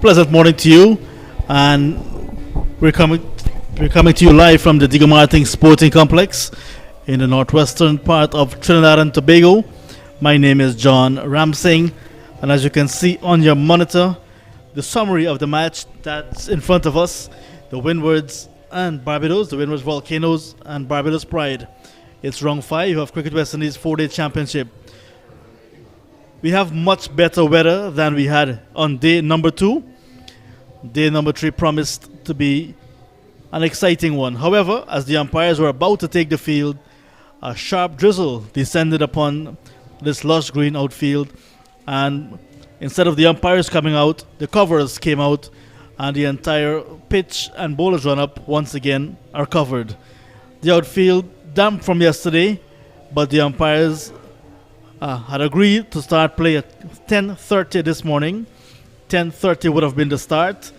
pleasant morning to you, and we're coming we're coming to you live from the Diego Martin Sporting Complex in the northwestern part of Trinidad and Tobago. My name is John Ramsing, and as you can see on your monitor, the summary of the match that's in front of us: the Windwards and Barbados, the Windwards Volcanoes and Barbados Pride. It's round 5 of Cricket West Indies 4-day championship. We have much better weather than we had on day number 2. Day number 3 promised to be an exciting one. However, as the umpires were about to take the field, a sharp drizzle descended upon this lush green outfield, and instead of the umpires coming out, the covers came out, and the entire pitch and bowlers run up once again are covered. The outfield damp from yesterday, but the umpires had agreed to start play at 10:30 this morning. 10:30 would have been the start,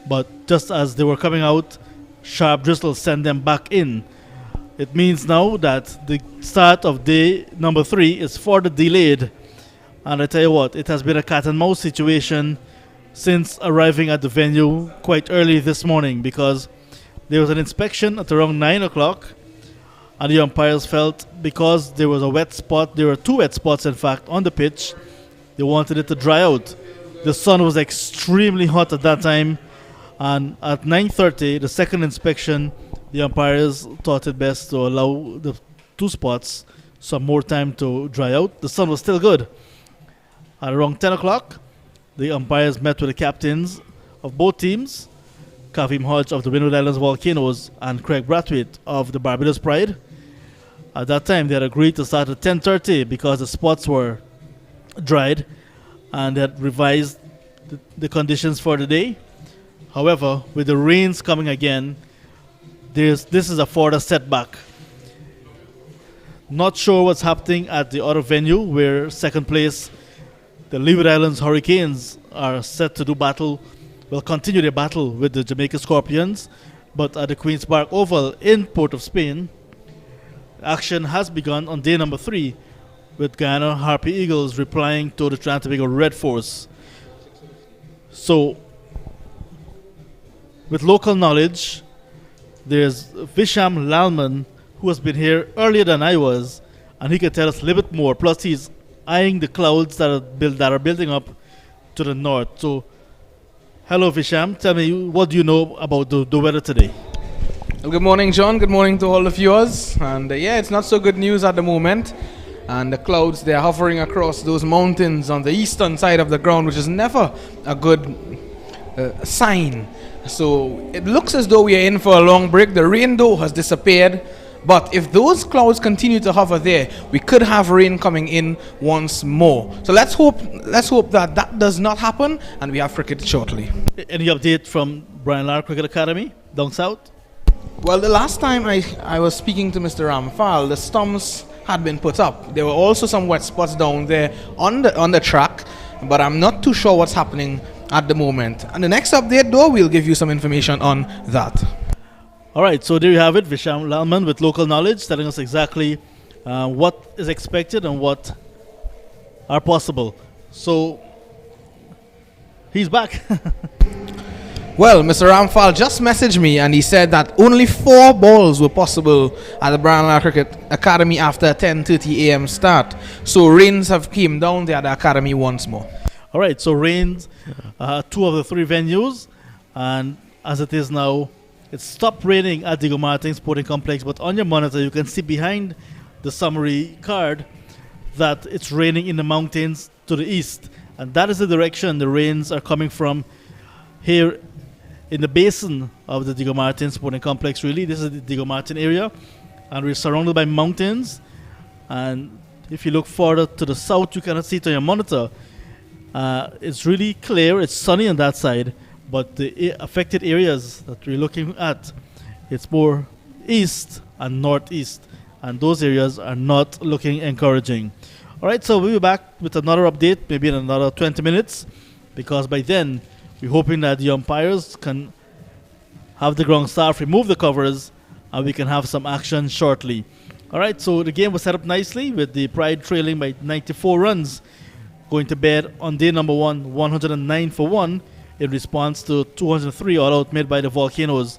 but just as they were coming out, sharp drizzle sent them back in. It means now that the start of day number 3 is further delayed. And I tell you what, it has been a cat and mouse situation since arriving at the venue quite early this morning, because there was an inspection at around 9 o'clock, and the umpires felt because there was a wet spot, there were 2 wet spots in fact on the pitch, they wanted it to dry out. The sun was extremely hot at that time, and at 9:30, the second inspection, the umpires thought it best to allow the 2 spots some more time to dry out. The sun was still good. At around 10 o'clock, the umpires met with the captains of both teams, Kavim Hodge of the Windward Islands Volcanoes and Craig Brathwaite of the Barbados Pride. At that time, they had agreed to start at 10:30 because the spots were dried, and they had revised the conditions for the day. However, with the rains coming again, this is a further setback. Not sure what's happening at the other venue, where second place, the Leeward Islands Hurricanes, are set to continue their battle with the Jamaica Scorpions. But at the Queen's Park Oval in Port of Spain, action has begun on day number 3, with Guyana Harpy Eagles replying to the Trinidad and Tobago Red Force. So, with local knowledge, there's Visham Lalman, who has been here earlier than I was, and he can tell us a little bit more. Plus, he's eyeing the clouds that are building up to the north. So, hello, Visham. Tell me, what do you know about the weather today? Well, good morning, John. Good morning to all the viewers. And it's not so good news at the moment. And the clouds, they're hovering across those mountains on the eastern side of the ground, which is never a good sign. So it looks as though we are in for a long break. The rain, though, has disappeared. But if those clouds continue to hover there, we could have rain coming in once more. So let's hope that does not happen, and we have cricket shortly. Any update from Brian Lara Cricket Academy down south? Well, the last time I was speaking to Mr. Ramphal, the stumps had been put up. There were also some wet spots down there on the track, but I'm not too sure what's happening at the moment. And the next update, though, we'll give you some information on that. All right, so there you have it, Visham Lalman with local knowledge, telling us exactly what is expected and what are possible. So, he's back. Well, Mr. Ramphal just messaged me, and he said that only 4 balls were possible at the Brian Lara Cricket Academy after a 10:30 a.m. start. So rains have came down there at the academy once more. All right, so rains, 2 of the 3 venues, and as it is now, it stopped raining at Diego Martin Sporting Complex, but on your monitor you can see behind the summary card that it's raining in the mountains to the east, and that is the direction the rains are coming from here in the basin of the Diego Martin Sporting Complex. Really, this is the Diego Martin area, and we're surrounded by mountains, and if you look further to the south, you cannot see it on your monitor. It's really clear, it's sunny on that side, but the affected areas that we're looking at, it's more east and northeast, and those areas are not looking encouraging. All right, so we'll be back with another update, maybe in another 20 minutes, because by then we're hoping that the umpires can have the ground staff remove the covers, and we can have some action shortly. All right, so the game was set up nicely with the Pride trailing by 94 runs, going to bed on day number 1, 109 for 1, in response to 203 all out made by the Volcanoes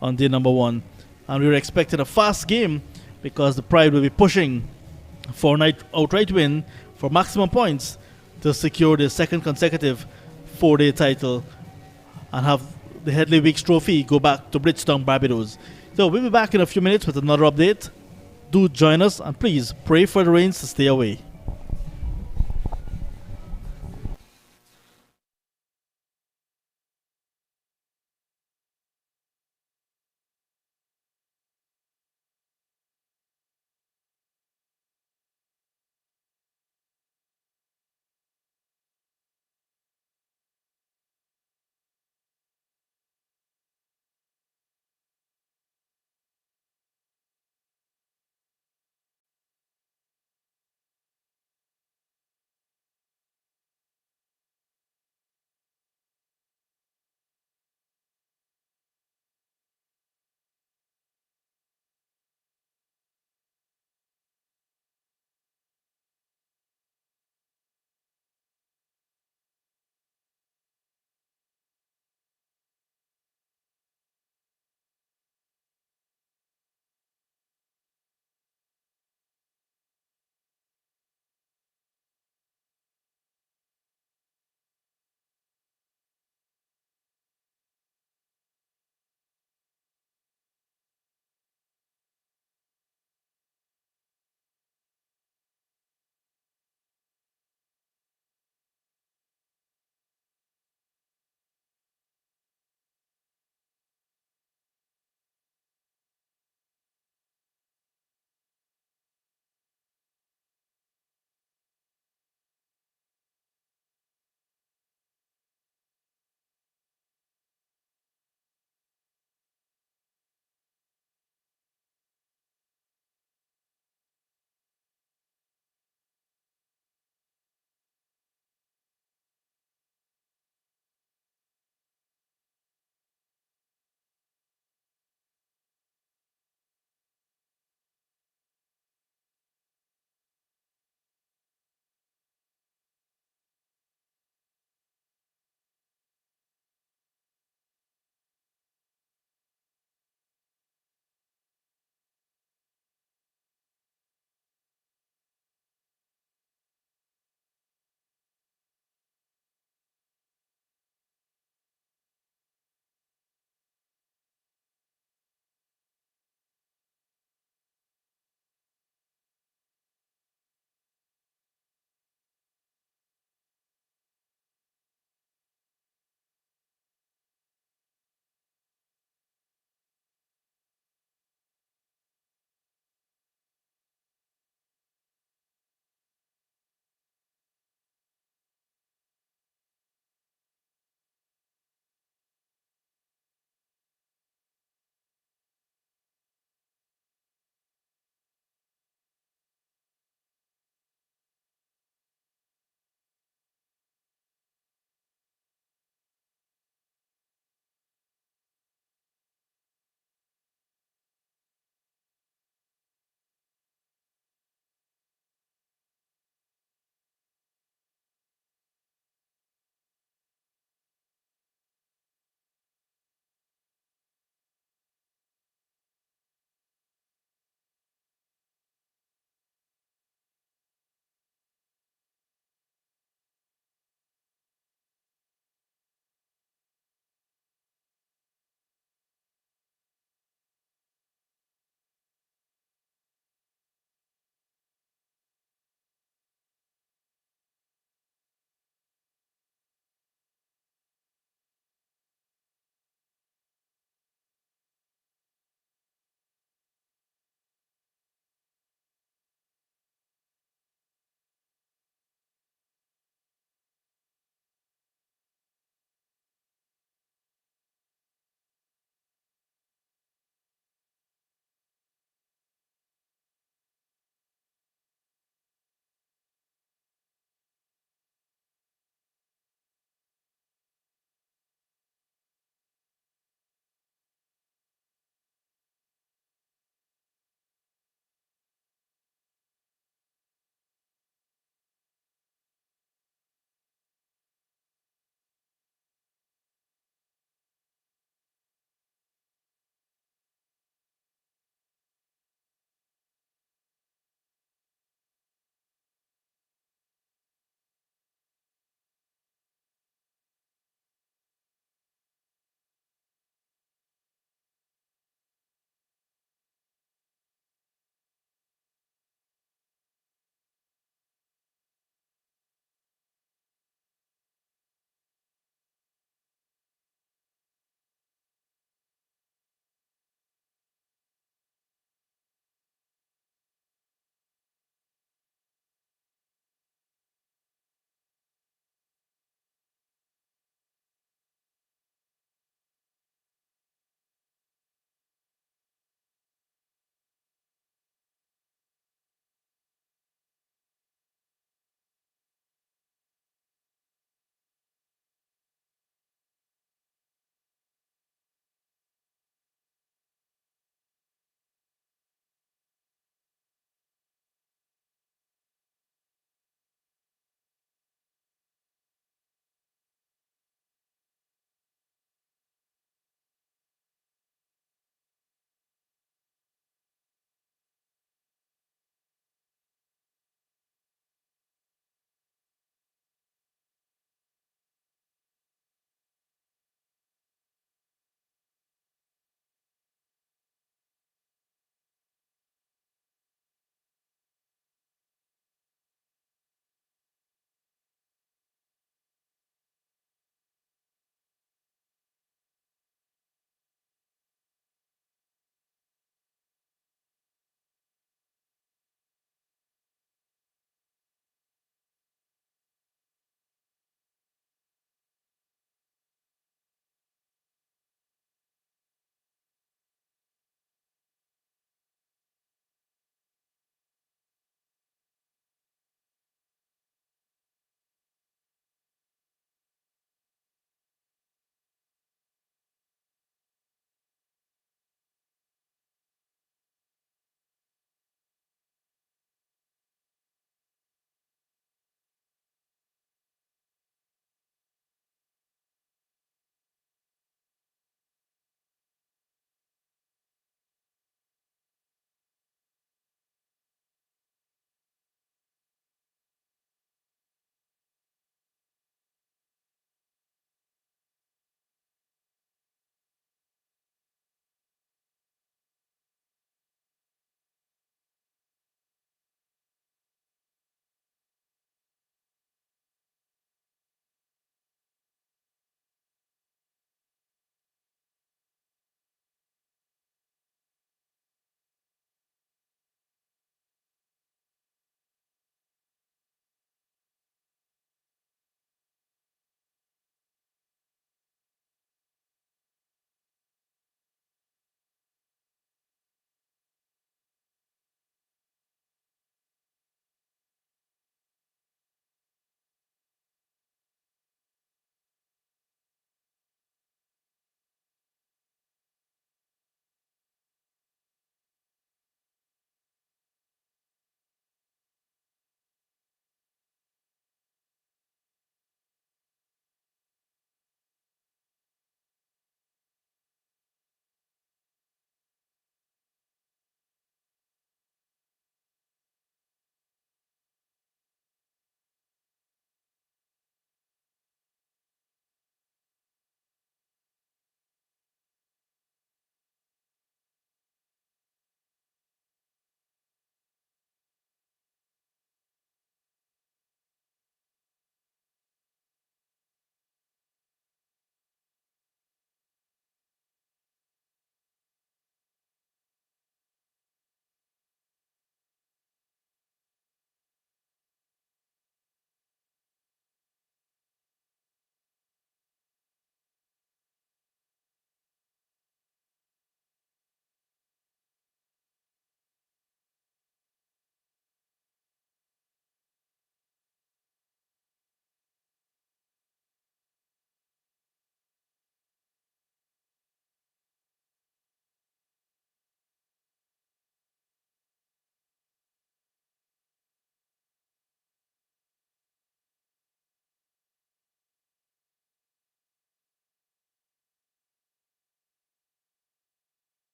on day number one. And we were expecting a fast game because the Pride will be pushing for an outright win for maximum points to secure their second consecutive 4-day title and have the Headley Weeks trophy go back to Bridgetown, Barbados. So we'll be back in a few minutes with another update. Do join us and please pray for the rains to stay away.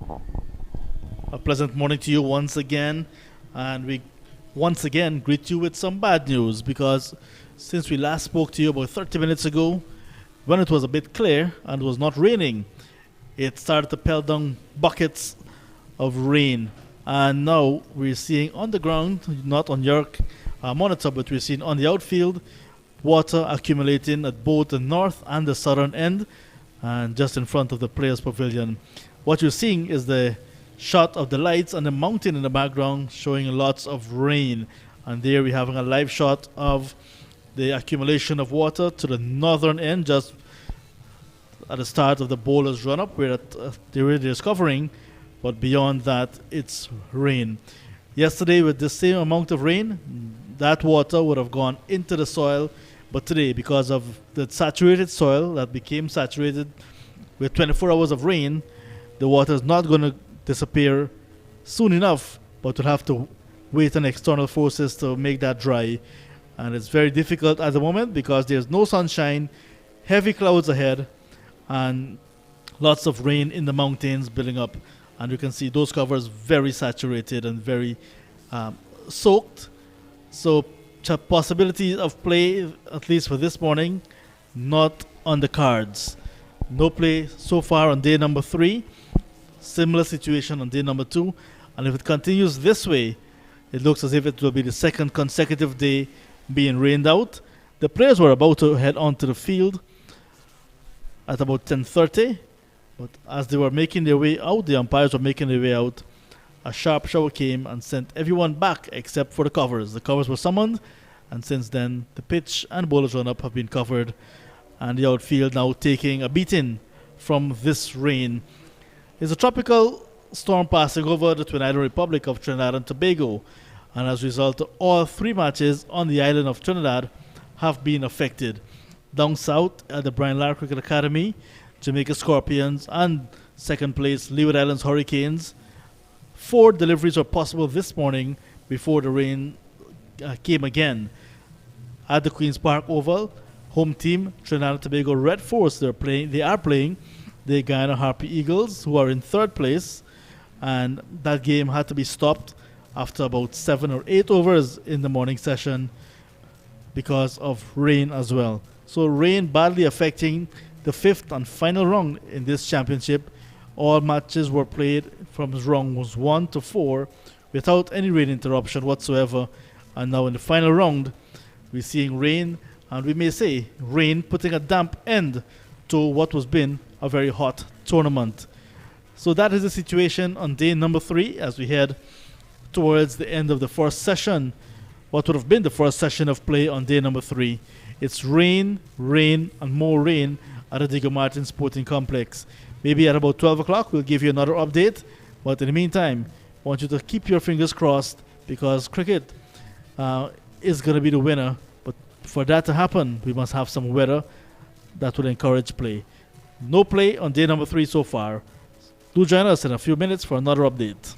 A pleasant morning to you once again, and we once again greet you with some bad news because since we last spoke to you about 30 minutes ago, when it was a bit clear and was not raining, it started to pelt down buckets of rain. And now we're seeing on the ground, not on your monitor, but we're seeing on the outfield, water accumulating at both the north and the southern end, and just in front of the players' pavilion. What you're seeing is the shot of the lights and the mountain in the background showing lots of rain. And there we're having a live shot of the accumulation of water to the northern end, just at the start of the bowler's run up, where they're discovering, but beyond that, it's rain. Yesterday, with the same amount of rain, that water would have gone into the soil, but today, because of the saturated soil that became saturated with 24 hours of rain, the water is not going to disappear soon enough, but we'll have to wait on external forces to make that dry. And it's very difficult at the moment because there's no sunshine, heavy clouds ahead, and lots of rain in the mountains building up. And you can see those covers very saturated and very soaked. So possibilities of play, at least for this morning, not on the cards. No play so far on day number 3. Similar situation on day number 2. And if it continues this way, it looks as if it will be the second consecutive day being rained out. The players were about to head onto the field at about 10:30, but as they were making their way out, the umpires were making their way out, a sharp shower came and sent everyone back except for the covers. The covers were summoned, and since then the pitch and bowlers run up have been covered, and the outfield now taking a beating from this rain. It's a tropical storm passing over the Twin Island Republic of Trinidad and Tobago, and as a result, all 3 matches on the island of Trinidad have been affected. Down south at the Brian Lara Cricket Academy, Jamaica Scorpions and second place Leeward Islands Hurricanes, 4 deliveries were possible this morning before the rain came again. At the Queen's Park Oval, home team Trinidad and Tobago Red Force, they are playing the Guyana Harpy Eagles, who are in 3rd place, and that game had to be stopped after about 7 or 8 overs in the morning session because of rain as well. So rain badly affecting the 5th and final round in this championship. All matches were played from rounds 1 to 4 without any rain interruption whatsoever. And now in the final round, we're seeing rain, and we may say rain putting a damp end to what was been a very hot tournament. So that is the situation on day number 3 as we head towards the end of the first session. What would have been the first session of play on day number 3. It's rain, rain, and more rain at the Diego Martin Sporting Complex. Maybe at about 12 o'clock we'll give you another update. But in the meantime, I want you to keep your fingers crossed because cricket is going to be the winner. But for that to happen, we must have some weather that will encourage play. No play on day number 3 so far. Do join us in a few minutes for another update.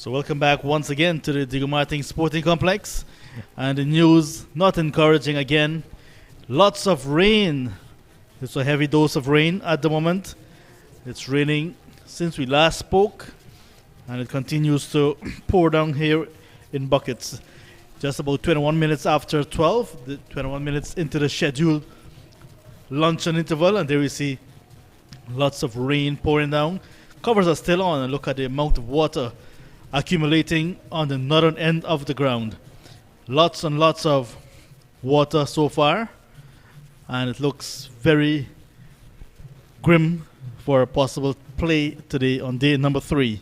So welcome back once again to the Diego Martin Sporting Complex. And the news, not encouraging again. Lots of rain. It's a heavy dose of rain at the moment. It's raining since we last spoke. And it continues to pour down here in buckets. Just about 21 minutes after 12, 21 minutes into the scheduled luncheon interval. And there we see lots of rain pouring down. Covers are still on, and look at the amount of water accumulating on the northern end of the ground. Lots and lots of water so far, and it looks very grim for a possible play today on day number 3.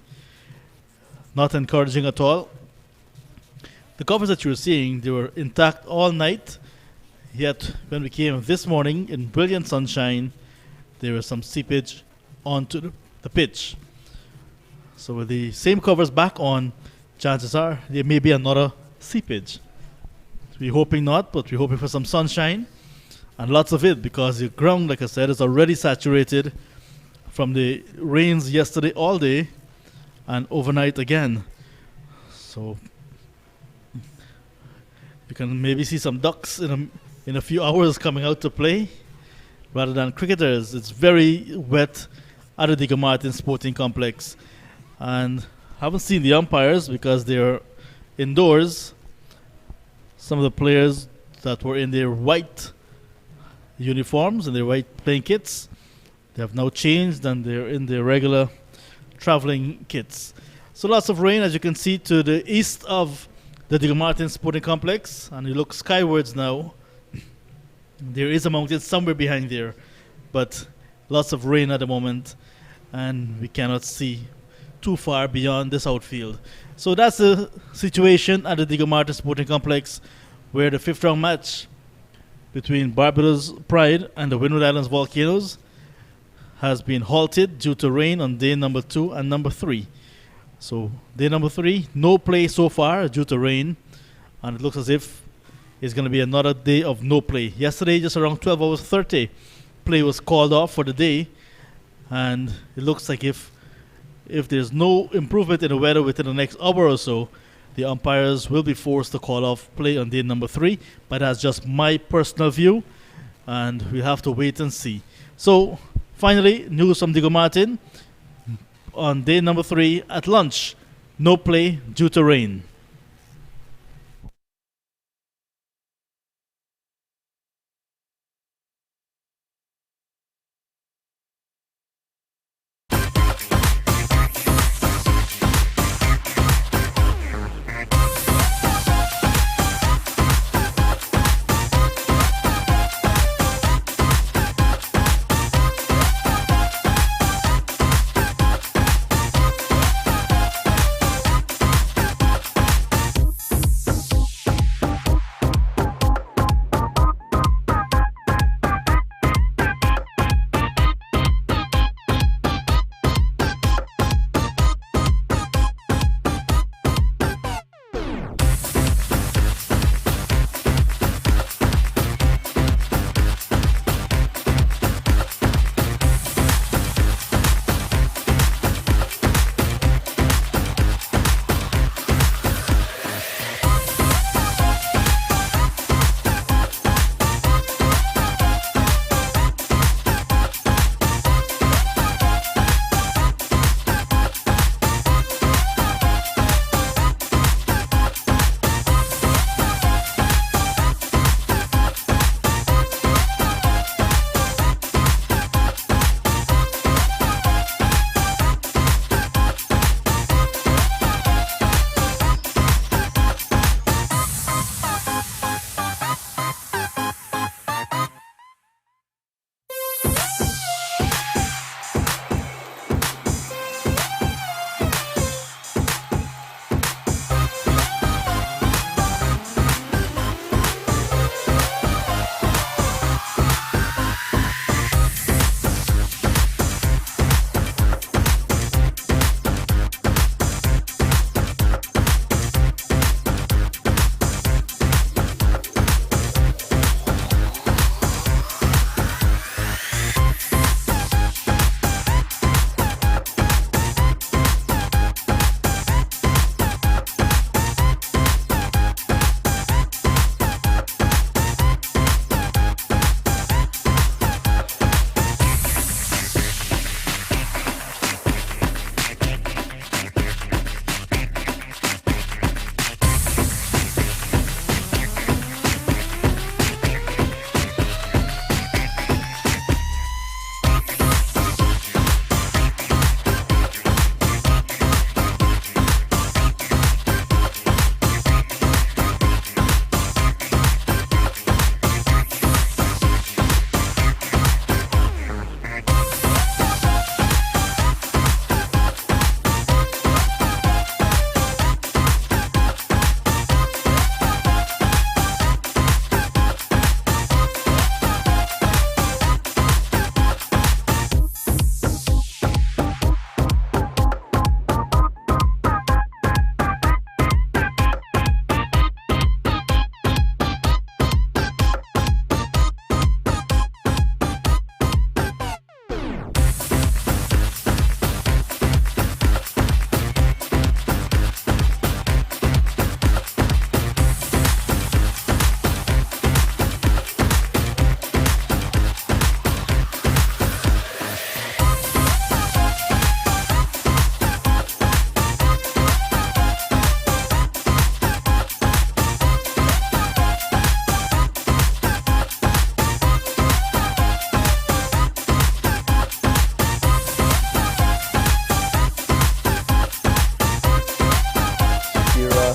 Not encouraging at all. The covers that you're seeing, they were intact all night, yet when we came this morning in brilliant sunshine, there was some seepage onto the pitch. So with the same covers back on, chances are there may be another seepage. We're hoping not, but we're hoping for some sunshine and lots of it, because the ground, like I said, is already saturated from the rains yesterday all day and overnight again. So you can maybe see some ducks in a few hours coming out to play rather than cricketers. It's very wet at the Diego Martin Sporting Complex. And haven't seen the umpires because they're indoors. Some of the players that were in their white uniforms and their white playing kits, they have now changed and they're in their regular traveling kits. So lots of rain, as you can see, to the east of the Diego Martin Sporting Complex. And you look skywards now. There is a mountain somewhere behind there, but lots of rain at the moment, and we cannot see too far beyond this outfield. So that's the situation at the Diego Martin Sporting Complex, where the 5th round match between Barbados Pride and the Windward Islands Volcanoes has been halted due to rain on day number 2 and number 3. So day number 3, no play so far due to rain, and it looks as if it's going to be another day of no play. Yesterday, just around 12 hours 30, play was called off for the day, and it looks like if there's no improvement in the weather within the next hour or so, the umpires will be forced to call off play on day number 3. But that's just my personal view, and we have to wait and see. So finally, news from Diego Martin on day number 3 at lunch. No play due to rain.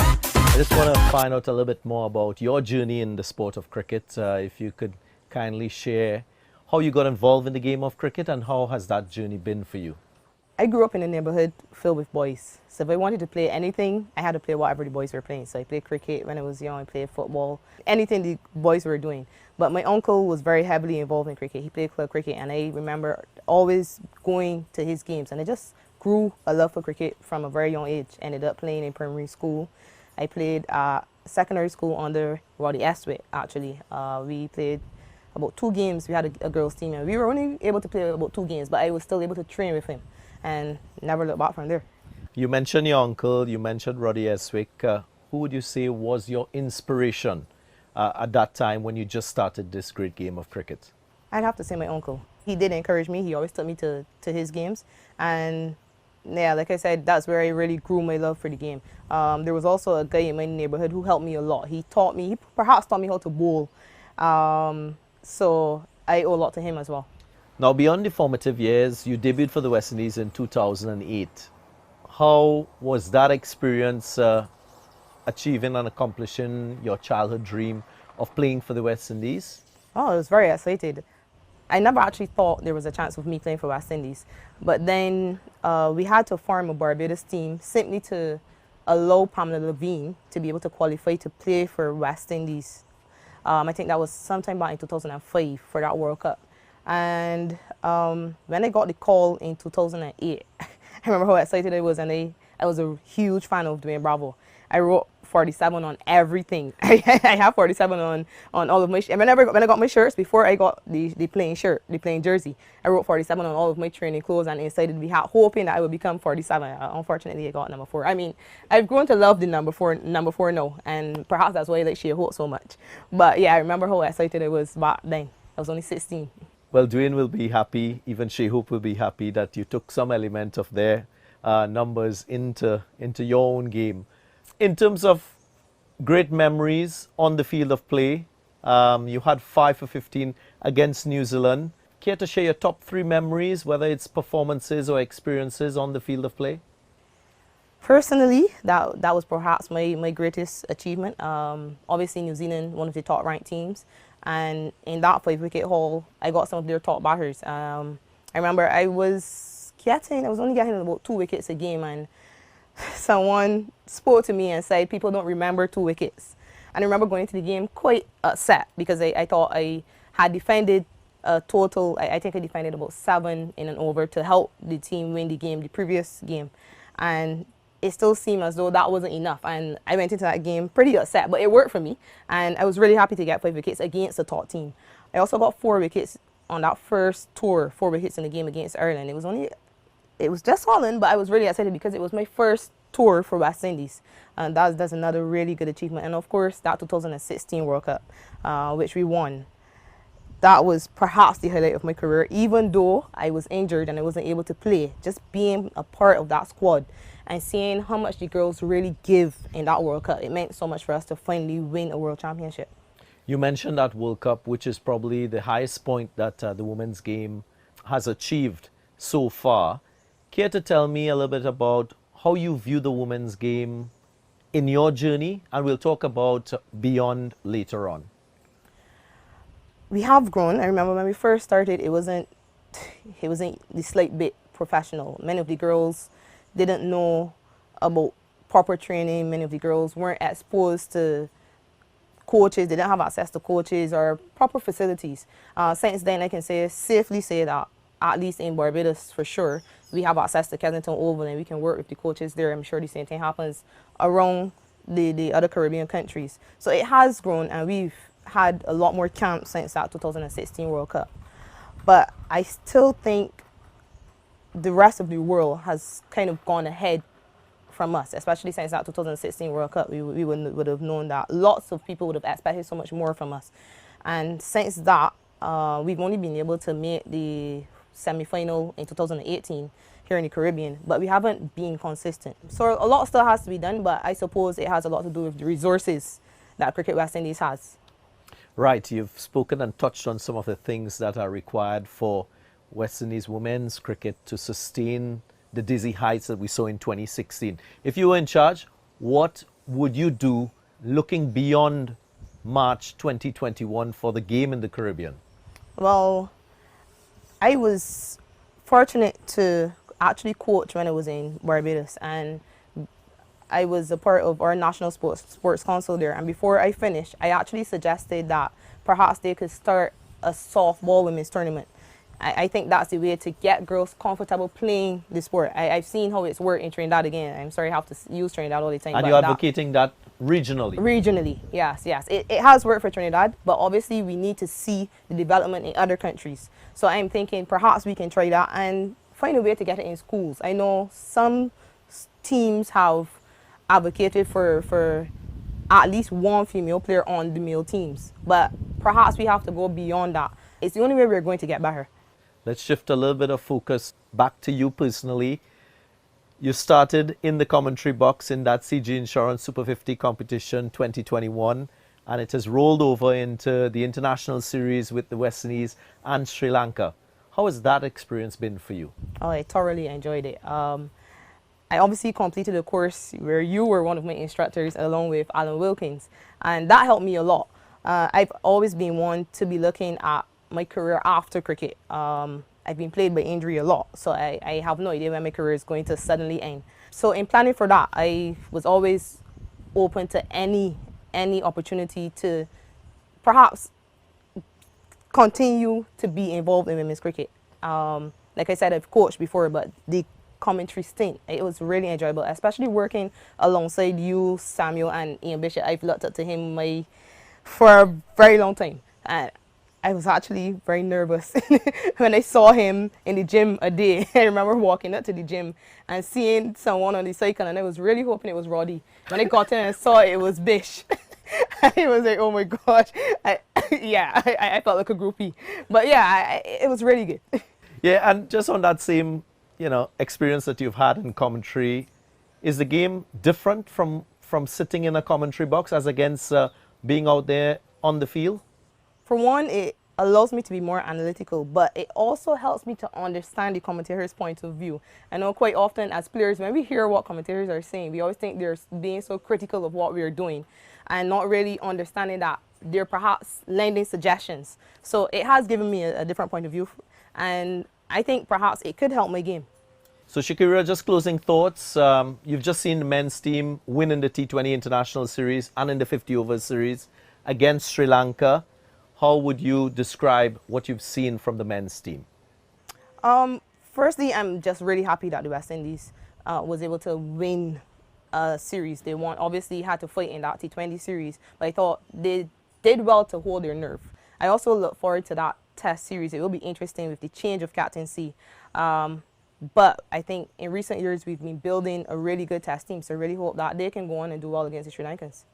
I just want to find out a little bit more about your journey in the sport of cricket. If you could kindly share how you got involved in the game of cricket and how has that journey been for you? I grew up in a neighborhood filled with boys. So if I wanted to play anything, I had to play whatever the boys were playing. So I played cricket when I was young, I played football, anything the boys were doing. But my uncle was very heavily involved in cricket. He played club cricket, and I remember always going to his games. And I just grew a love for cricket from a very young age. Ended up playing in primary school. I played secondary school under Roddy Eswick, actually. We played about 2 games. We had a girls' team, and we were only able to play about 2 games, but I was still able to train with him and never looked back from there. You mentioned your uncle, you mentioned Roddy Eswick. Who would you say was your inspiration at that time when you just started this great game of cricket? I'd have to say my uncle. He did encourage me. He always took me to his games. And yeah, like I said, that's where I really grew my love for the game. There was also a guy in my neighborhood who helped me a lot. He perhaps taught me how to bowl. So I owe a lot to him as well. Now, beyond the formative years, you debuted for the West Indies in 2008. How was that experience achieving and accomplishing your childhood dream of playing for the West Indies? Oh, I was very excited. I never actually thought there was a chance of me playing for West Indies. But then we had to form a Barbados team simply to allow Pamela Levine to be able to qualify to play for West Indies. I think that was sometime back in 2005 for that World Cup. And when I got the call in 2008, I remember how excited I was, and I was a huge fan of Dwayne Bravo. I wrote 47 on everything. I have 47 on all of my shirts. When I got my shirts, before I got the playing shirt, the playing jersey, I wrote 47 on all of my training clothes, and inside it, hoping that I would become 47. Unfortunately, I got number 4. I mean, I've grown to love the number 4 now, and perhaps that's why I like Shea Holt so much. But yeah, I remember how excited I was back then. I was only 16. Well, Dwayne will be happy, even Shea Hope will be happy that you took some element of their numbers into your own game. In terms of great memories on the field of play, you had 5 for 15 against New Zealand. Care to share your top 3 memories, whether it's performances or experiences on the field of play? Personally, that was perhaps my greatest achievement. Obviously, New Zealand, one of the top ranked teams. And in that 5-wicket haul, I got some of their top batters. I remember I was only getting about 2 wickets a game, and someone spoke to me and said people don't remember 2 wickets. And I remember going into the game quite upset because I thought I had defended a total, I think I defended about 7 in an over to help the team win the game, the previous game. And it still seemed as though that wasn't enough. And I went into that game pretty upset, but it worked for me. And I was really happy to get 5 wickets against a top team. I also got 4 wickets on that first tour, 4 wickets in the game against Ireland. It was just Holland, but I was really excited because it was my first tour for West Indies. And that's another really good achievement. And of course, that 2016 World Cup, which we won. That was perhaps the highlight of my career, even though I was injured and I wasn't able to play. Just being a part of that squad and seeing how much the girls really give in that World Cup, it meant so much for us to finally win a World Championship. You mentioned that World Cup, which is probably the highest point that the women's game has achieved so far. Care to tell me a little bit about how you view the women's game in your journey? And we'll talk about beyond later on. We have grown. I remember when we first started, it wasn't the slight bit professional. Many of the girls didn't know about proper training. Many of the girls weren't exposed to coaches. They didn't have access to coaches or proper facilities. Since then, I can safely say that, at least in Barbados for sure, we have access to Kensington Oval and we can work with the coaches there. I'm sure the same thing happens around the other Caribbean countries. So it has grown, and we've had a lot more camps since that 2016 World Cup. But I still think the rest of the world has kind of gone ahead from us, especially since that 2016 World Cup. We would have known that lots of people would have expected so much more from us. And since that, we've only been able to make the semi-final in 2018 here in the Caribbean, but we haven't been consistent. So a lot still has to be done, but I suppose it has a lot to do with the resources that Cricket West Indies has. Right, you've spoken and touched on some of the things that are required for West Indies women's cricket to sustain the dizzy heights that we saw in 2016. If you were in charge, what would you do looking beyond March 2021 for the game in the Caribbean? Well, I was fortunate to actually coach when I was in Barbados, and I was a part of our national sports council there. And before I finished, I actually suggested that perhaps they could start a softball women's tournament. I think that's the way to get girls comfortable playing the sport. I've seen how it's worked in Trinidad again. I'm sorry I have to use Trinidad all the time. And but you're advocating that regionally? Regionally, yes. It has worked for Trinidad, but obviously we need to see the development in other countries. So I'm thinking perhaps we can try that and find a way to get it in schools. I know some teams have advocated for at least one female player on the male teams, but perhaps we have to go beyond that. It's the only way we're going to get better. Let's shift a little bit of focus back to you personally. You started in the commentary box in that CG Insurance Super 50 competition 2021, and it has rolled over into the international series with the West Indies and Sri Lanka. How has that experience been for you? Oh, I thoroughly enjoyed it. I obviously completed a course where you were one of my instructors along with Alan Wilkins, and that helped me a lot. I've always been one to be looking at my career after cricket. I've been plagued by injury a lot, so I have no idea when my career is going to suddenly end. So in planning for that, I was always open to any opportunity to perhaps continue to be involved in women's cricket. Like I said, I've coached before, but the commentary stint, it was really enjoyable, especially working alongside you, Samuel, and Ian Bishop. I've looked up to him for a very long time. And I was actually very nervous when I saw him in the gym a day. I remember walking up to the gym and seeing someone on the cycle, and I was really hoping it was Roddy. When I got in and saw it was Bish. I was like, oh my gosh. I felt like a groupie. But yeah, it was really good. Yeah, and just on that same, experience that you've had in commentary, is the game different from sitting in a commentary box as against being out there on the field? For one, it allows me to be more analytical, but it also helps me to understand the commentator's point of view. I know quite often as players, when we hear what commentators are saying, we always think they're being so critical of what we're doing and not really understanding that they're perhaps lending suggestions. So it has given me a different point of view, and I think perhaps it could help my game. So Shakera, just closing thoughts. You've just seen the men's team win in the T20 International Series and in the 50 overs series against Sri Lanka. How would you describe what you've seen from the men's team? Firstly, I'm just really happy that the West Indies was able to win a series. They won, obviously had to fight in that T20 series, but I thought they did well to hold their nerve. I also look forward to that test series. It will be interesting with the change of captaincy. But I think in recent years, we've been building a really good test team, so I really hope that they can go on and do well against the Sri Lankans.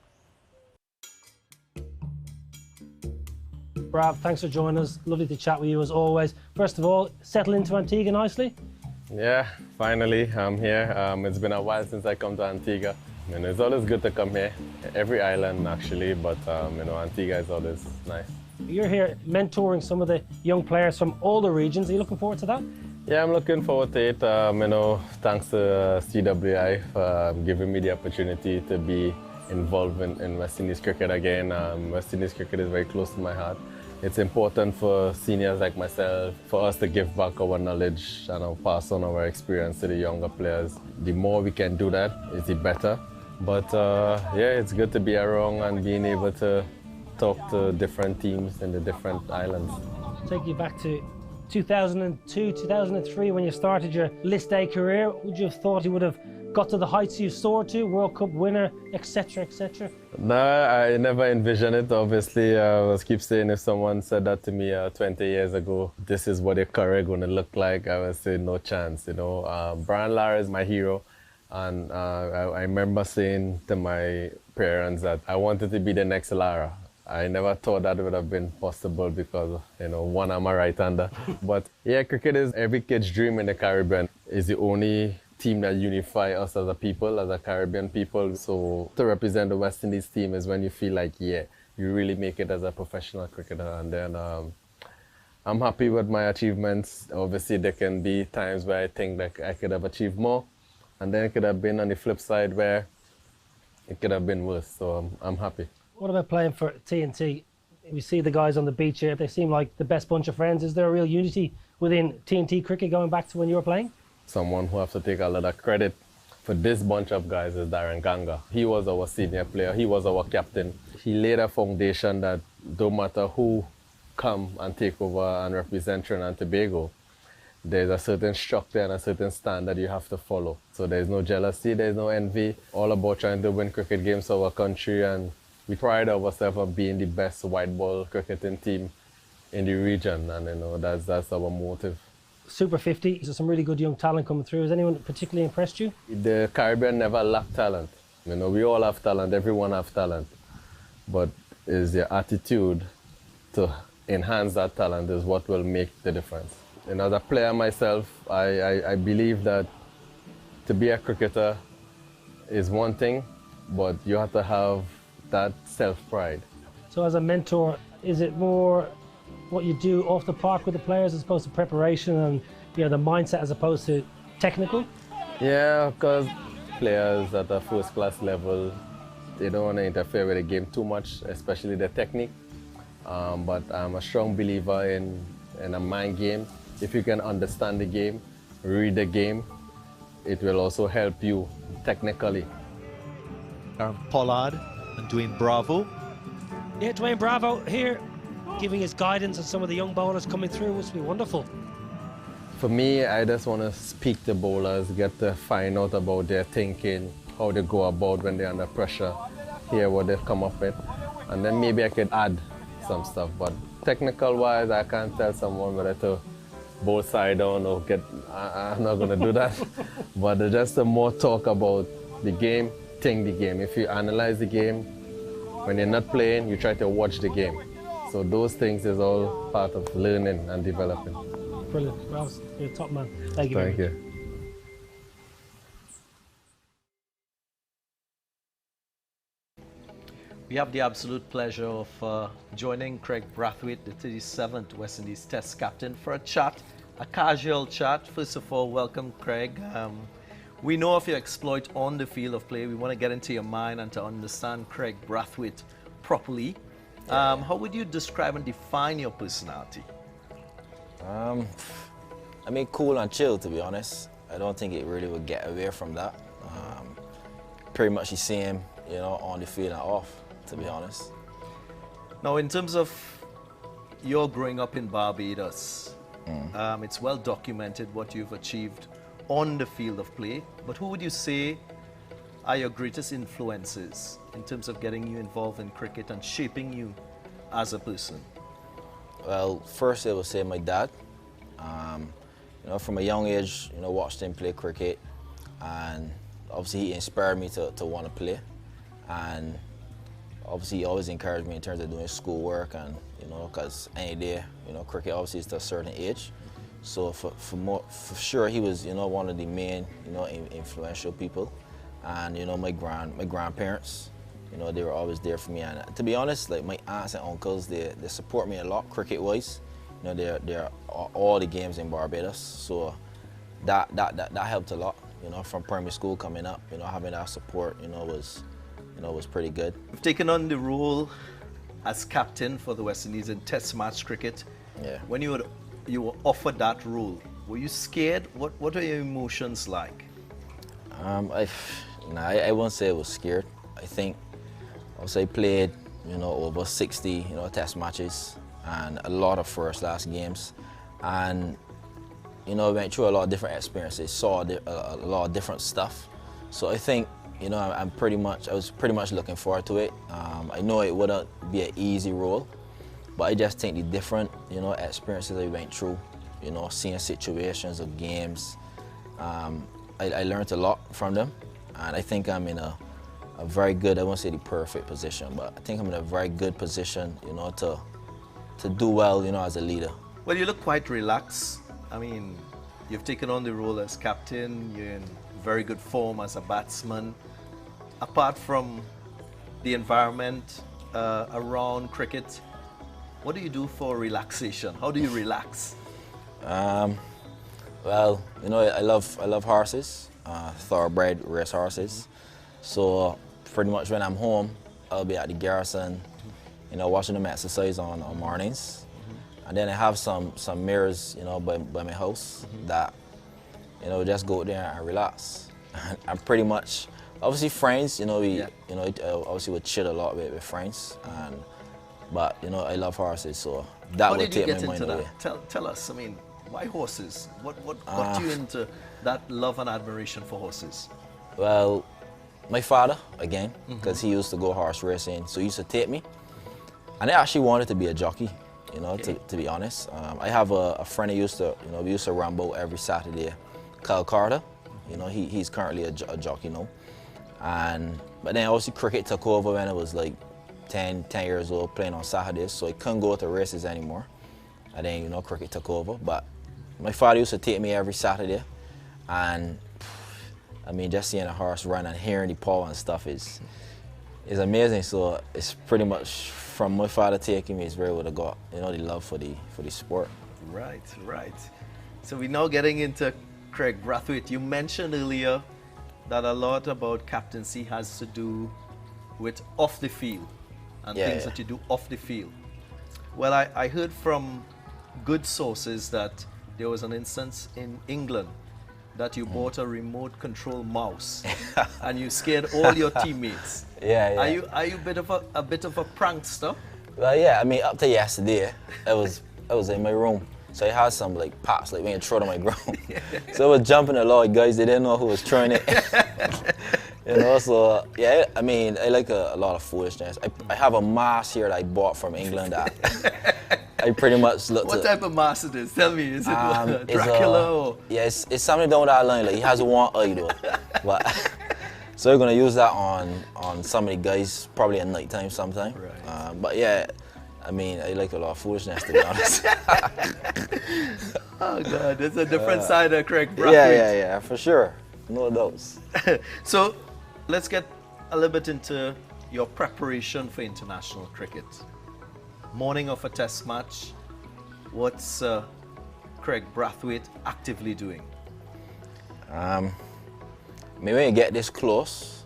Brav, thanks for joining us. Lovely to chat with you as always. First of all, settle into Antigua nicely? Yeah, finally I'm here. It's been a while since I come to Antigua. It's always good to come here. Every island actually, but Antigua is always nice. You're here mentoring some of the young players from all the regions. Are you looking forward to that? Yeah, I'm looking forward to it. Thanks to CWI for giving me the opportunity to be involved in West Indies cricket again. West Indies cricket is very close to my heart. It's important for seniors like myself, for us to give back our knowledge and pass on our experience to the younger players. The more we can do that, the better. But yeah, it's good to be around and being able to talk to different teams in the different islands. Take you back to 2002, 2003 when you started your list A career. Would you have thought you would have got to the heights you soared to, World Cup winner, etc., etc.? No, I never envisioned it. Obviously, I keep saying if someone said that to me 20 years ago, this is what your career going to look like, I would say no chance. Brian Lara is my hero, and I remember saying to my parents that I wanted to be the next Lara. I never thought that would have been possible because, one, I'm a right-hander. But yeah, cricket is every kid's dream in the Caribbean. It's the only team that unify us as a people, as a Caribbean people. So to represent the West Indies team is when you feel like, yeah, you really make it as a professional cricketer. And then I'm happy with my achievements. Obviously, there can be times where I think that I could have achieved more. And then it could have been on the flip side where it could have been worse. So I'm happy. What about playing for TNT? We see the guys on the beach here. They seem like the best bunch of friends. Is there a real unity within TNT cricket going back to when you were playing? Someone who has to take a lot of credit for this bunch of guys is Darren Ganga. He was our senior player. He was our captain. He laid a foundation that no matter who come and take over and represent Trinidad and Tobago, there's a certain structure and a certain standard you have to follow. So there's no jealousy, there's no envy. All about trying to win cricket games for our country, and we pride ourselves on being the best white ball cricketing team in the region, and that's our motive. Super 50, there's some really good young talent coming through. Has anyone particularly impressed you? The Caribbean never lack talent. We all have talent, everyone have talent. But it's your attitude to enhance that talent is what will make the difference. And as a player myself, I believe that to be a cricketer is one thing, but you have to have that self-pride. So as a mentor, is it more what you do off the park with the players as opposed to preparation and the mindset as opposed to technical? Yeah, because players at a first-class level, they don't want to interfere with the game too much, especially the technique. But I'm a strong believer in a mind game. If you can understand the game, read the game, it will also help you technically. Pollard and Dwayne Bravo. Yeah, Dwayne Bravo here, giving his guidance on some of the young bowlers coming through, which will be wonderful. For me, I just want to speak to bowlers, get to find out about their thinking, how they go about when they're under pressure, hear what they've come up with, and then maybe I could add some stuff. But technical-wise, I can't tell someone whether to bowl side down or I'm not going to do that. But just more talk about the game, think the game. If you analyze the game, when you're not playing, you try to watch the game. So those things is all part of learning and developing. Brilliant. Ross, you're a top man. Thank you. Thank you. We have the absolute pleasure of joining Craig Brathwaite, the 37th West Indies Test captain, for a chat, a casual chat. First of all, welcome, Craig. We know of your exploit on the field of play. We want to get into your mind and to understand Craig Brathwaite properly. How would you describe and define your personality? Cool and chill, to be honest. I don't think it really would get away from that. Pretty much the same, on the field and off, to be honest. Now, in terms of your growing up in Barbados, it's well documented what you've achieved on the field of play, but who would you say are your greatest influences in terms of getting you involved in cricket and shaping you as a person? Well, first I would say my dad. From a young age, watched him play cricket, and obviously he inspired me to want to play. And obviously he always encouraged me in terms of doing schoolwork, and because any day, cricket obviously is to a certain age. So for sure he was, one of the main, influential people. And my grandparents, they were always there for me. And to be honest, like my aunts and uncles, they support me a lot cricket-wise. They're all the games in Barbados, so that helped a lot. From primary school coming up, having that support, was pretty good. You've taken on the role as captain for the West Indies in Test match cricket. Yeah. When you were offered that role, were you scared? What are your emotions like? I won't say I was scared. I think I played, over 60, Test matches and a lot of first-class games, and went through a lot of different experiences, saw a lot of different stuff. So I think I was pretty much looking forward to it. I know it wouldn't be an easy role, but I just think the different experiences I went through, seeing situations of games, I learned a lot from them, and I think I'm in a very good, I won't say the perfect position, but I think I'm in a very good position, to do well, as a leader. Well, you look quite relaxed. I mean, you've taken on the role as captain, you're in very good form as a batsman. Apart from the environment around cricket, what do you do for relaxation? How do you relax? Well, I love horses, thoroughbred race horses. So pretty much when I'm home, I'll be at the garrison, you know, watching them exercise on mornings. And then I have some mirrors, you know, by my house that, you know, just go there and relax. I'm pretty much, obviously friends, you know, you know, obviously would chill a lot with friends. But, you know, I love horses, so that would take my mind away. Tell us, I mean, why horses? What got you into that love and admiration for horses? Well, my father, again, because he used to go horse racing, so he used to take me. And I actually wanted to be a jockey, you know, to be honest. I have a friend who used to, you know, we used to ramble every Saturday, Kyle Carter. You know, he's currently a jockey now. But then obviously cricket took over when I was like 10 years old, playing on Saturdays, so I couldn't go to races anymore. And then, you know, cricket took over. But my father used to take me every Saturday, and I mean, just seeing a horse run and hearing the paw and stuff is amazing. So it's pretty much from my father taking me is where I would have got, you know, the love for the sport. Right. So we're now getting into Craig Brathwaite. You mentioned earlier that a lot about captaincy has to do with off the field and things that you do off the field. Well, I heard from good sources that there was an instance in England that you bought a remote control mouse and you scared all your teammates. Yeah. Are you a bit of a prankster? Well, yeah. I mean, up to yesterday, I was in my room, so I had some like pops like being thrown on my ground. So I was jumping a lot of guys. They didn't know who was throwing it. You know, so yeah. I mean, I like a lot of foolishness. I have a mask here that I bought from England that I pretty much looked. What type of mask it is? Tell me, is it Dracula or? Yeah, it's something down that line. Like he has one eye though, but so we're gonna use that on some of the guys probably at night time sometime. Right. But yeah, I mean, I like a lot of foolishness to be honest. Oh God, it's a different side of Craig Brathwaite. Yeah, for sure, no doubts. So, let's get a little bit into your preparation for international cricket. Morning of a test match, what's Craig Brathwaite actively doing? Maybe when you get this close,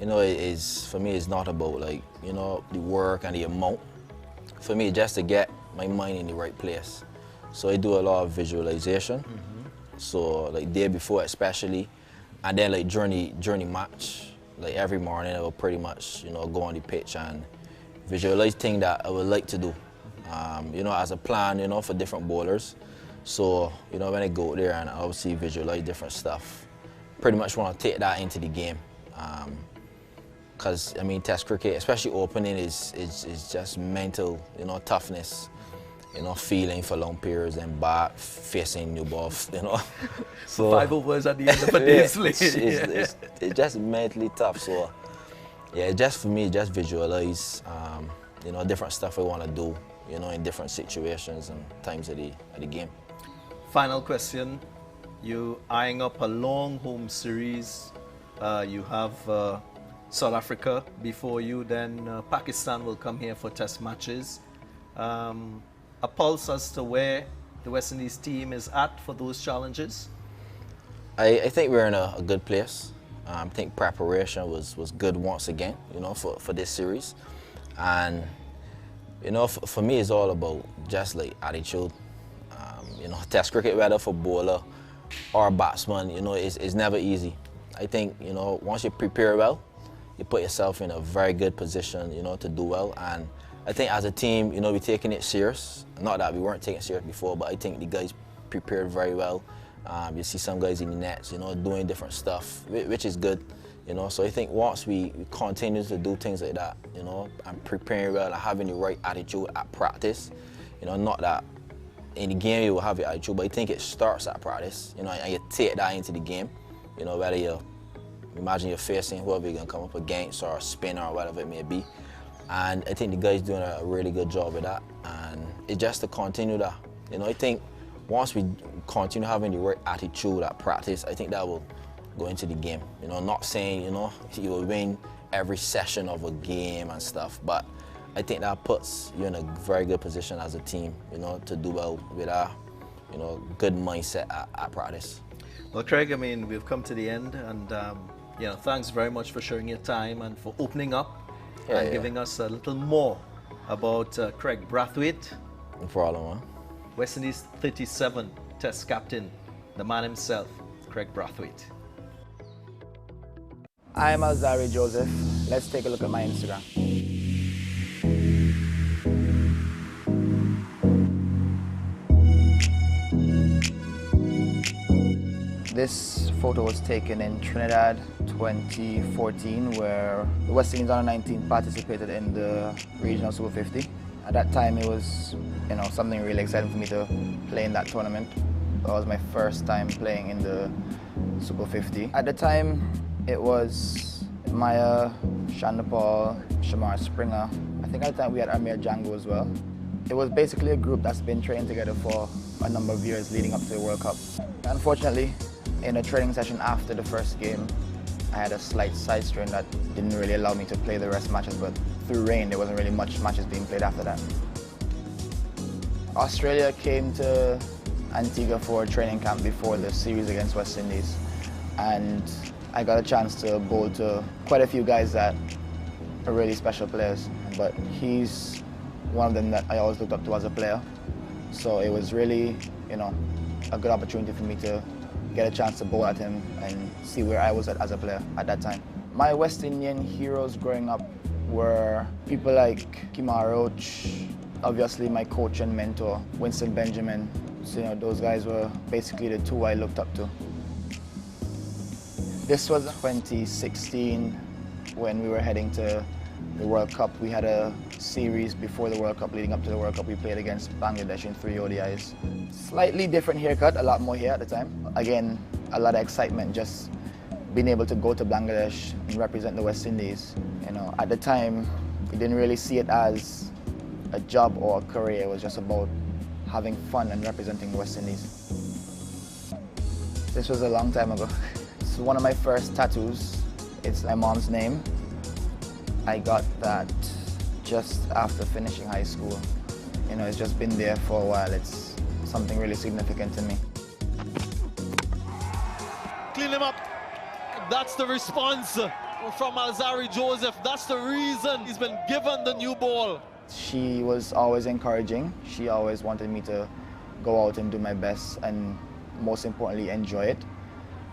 you know, for me, it's not about like, you know, the work and the amount. For me, just to get my mind in the right place. So I do a lot of visualization. So like day before especially, and then like during the match, like every morning I will pretty much, you know, go on the pitch and visualize things that I would like to do, you know, as a plan, you know, for different bowlers. So, you know, when I go there and obviously visualize different stuff, pretty much want to take that into the game. Because, I mean, test cricket, especially opening, is just mental, you know, toughness, you know, feeling for long periods and back, facing new ball, you know. So 5 overs at the end of a day. It's just mentally tough. So, yeah, just for me, just visualize, you know, different stuff I want to do, you know, in different situations and times of the game. Final question. You eyeing up a long home series. You have South Africa before you, then Pakistan will come here for test matches. A pulse as to where the West Indies team is at for those challenges? I think we're in a good place. I think preparation was good once again, you know, for this series. And, you know, for me, it's all about just like attitude. You know, test cricket, whether for bowler or batsman, you know, it's never easy. I think, you know, once you prepare well, you put yourself in a very good position, you know, to do well. And I think as a team, you know, we're taking it serious. Not that we weren't taking it serious before, but I think the guys prepared very well. You see some guys in the nets, you know, doing different stuff, which is good, you know. So I think once we continue to do things like that, you know, and preparing well and having the right attitude at practice, you know, not that in the game you will have your attitude, but I think it starts at practice, you know, and you take that into the game, you know, whether you imagine you're facing whoever you're going to come up against or a spinner or whatever it may be. And I think the guys doing a really good job with that. And it's just to continue that. You know, I think once we continue having the right attitude at practice, I think that will go into the game. You know, not saying, you know, you will win every session of a game and stuff, but I think that puts you in a very good position as a team, you know, to do well with a, you know, good mindset at practice. Well, Craig, I mean, we've come to the end, and thanks very much for sharing your time and for opening up Yeah, and yeah. giving us a little more about Craig Brathwaite, No problem, man. West Indies 37 Test captain, the man himself, Craig Brathwaite. I'm Alzarri Joseph. Let's take a look at my Instagram. This photo was taken in Trinidad 2014, where the West Indies under-19 participated in the regional Super 50. At that time, it was something really exciting for me to play in that tournament. That was my first time playing in the Super 50. At the time, it was Maya, Shandapal, Shamar Springer. I think at the time we had Amir Django as well. It was basically a group that's been training together for a number of years leading up to the World Cup. Unfortunately, in a training session after the first game, I had a slight side strain that didn't really allow me to play the rest matches, but through rain, there wasn't really much matches being played after that. Australia came to Antigua for a training camp before the series against West Indies, and I got a chance to bowl to quite a few guys that are really special players, but he's one of them that I always looked up to as a player. So it was really, a good opportunity for me to get a chance to bowl at him and see where I was at as a player at that time. My West Indian heroes growing up were people like Kimar Roach, obviously my coach and mentor, Winston Benjamin. So, those guys were basically the two I looked up to. This was 2016 when we were heading to the World Cup. We had a series before the World Cup, leading up to the World Cup. We played against Bangladesh in 3 ODIs. Slightly different haircut, a lot more hair at the time. Again, a lot of excitement, just being able to go to Bangladesh and represent the West Indies. At the time, we didn't really see it as a job or a career. It was just about having fun and representing the West Indies. This was a long time ago. It's one of my first tattoos. It's my mom's name. I got that just after finishing high school. It's just been there for a while. It's something really significant to me. Clean him up. That's the response from Alzarri Joseph. That's the reason he's been given the new ball. She was always encouraging. She always wanted me to go out and do my best and most importantly, enjoy it.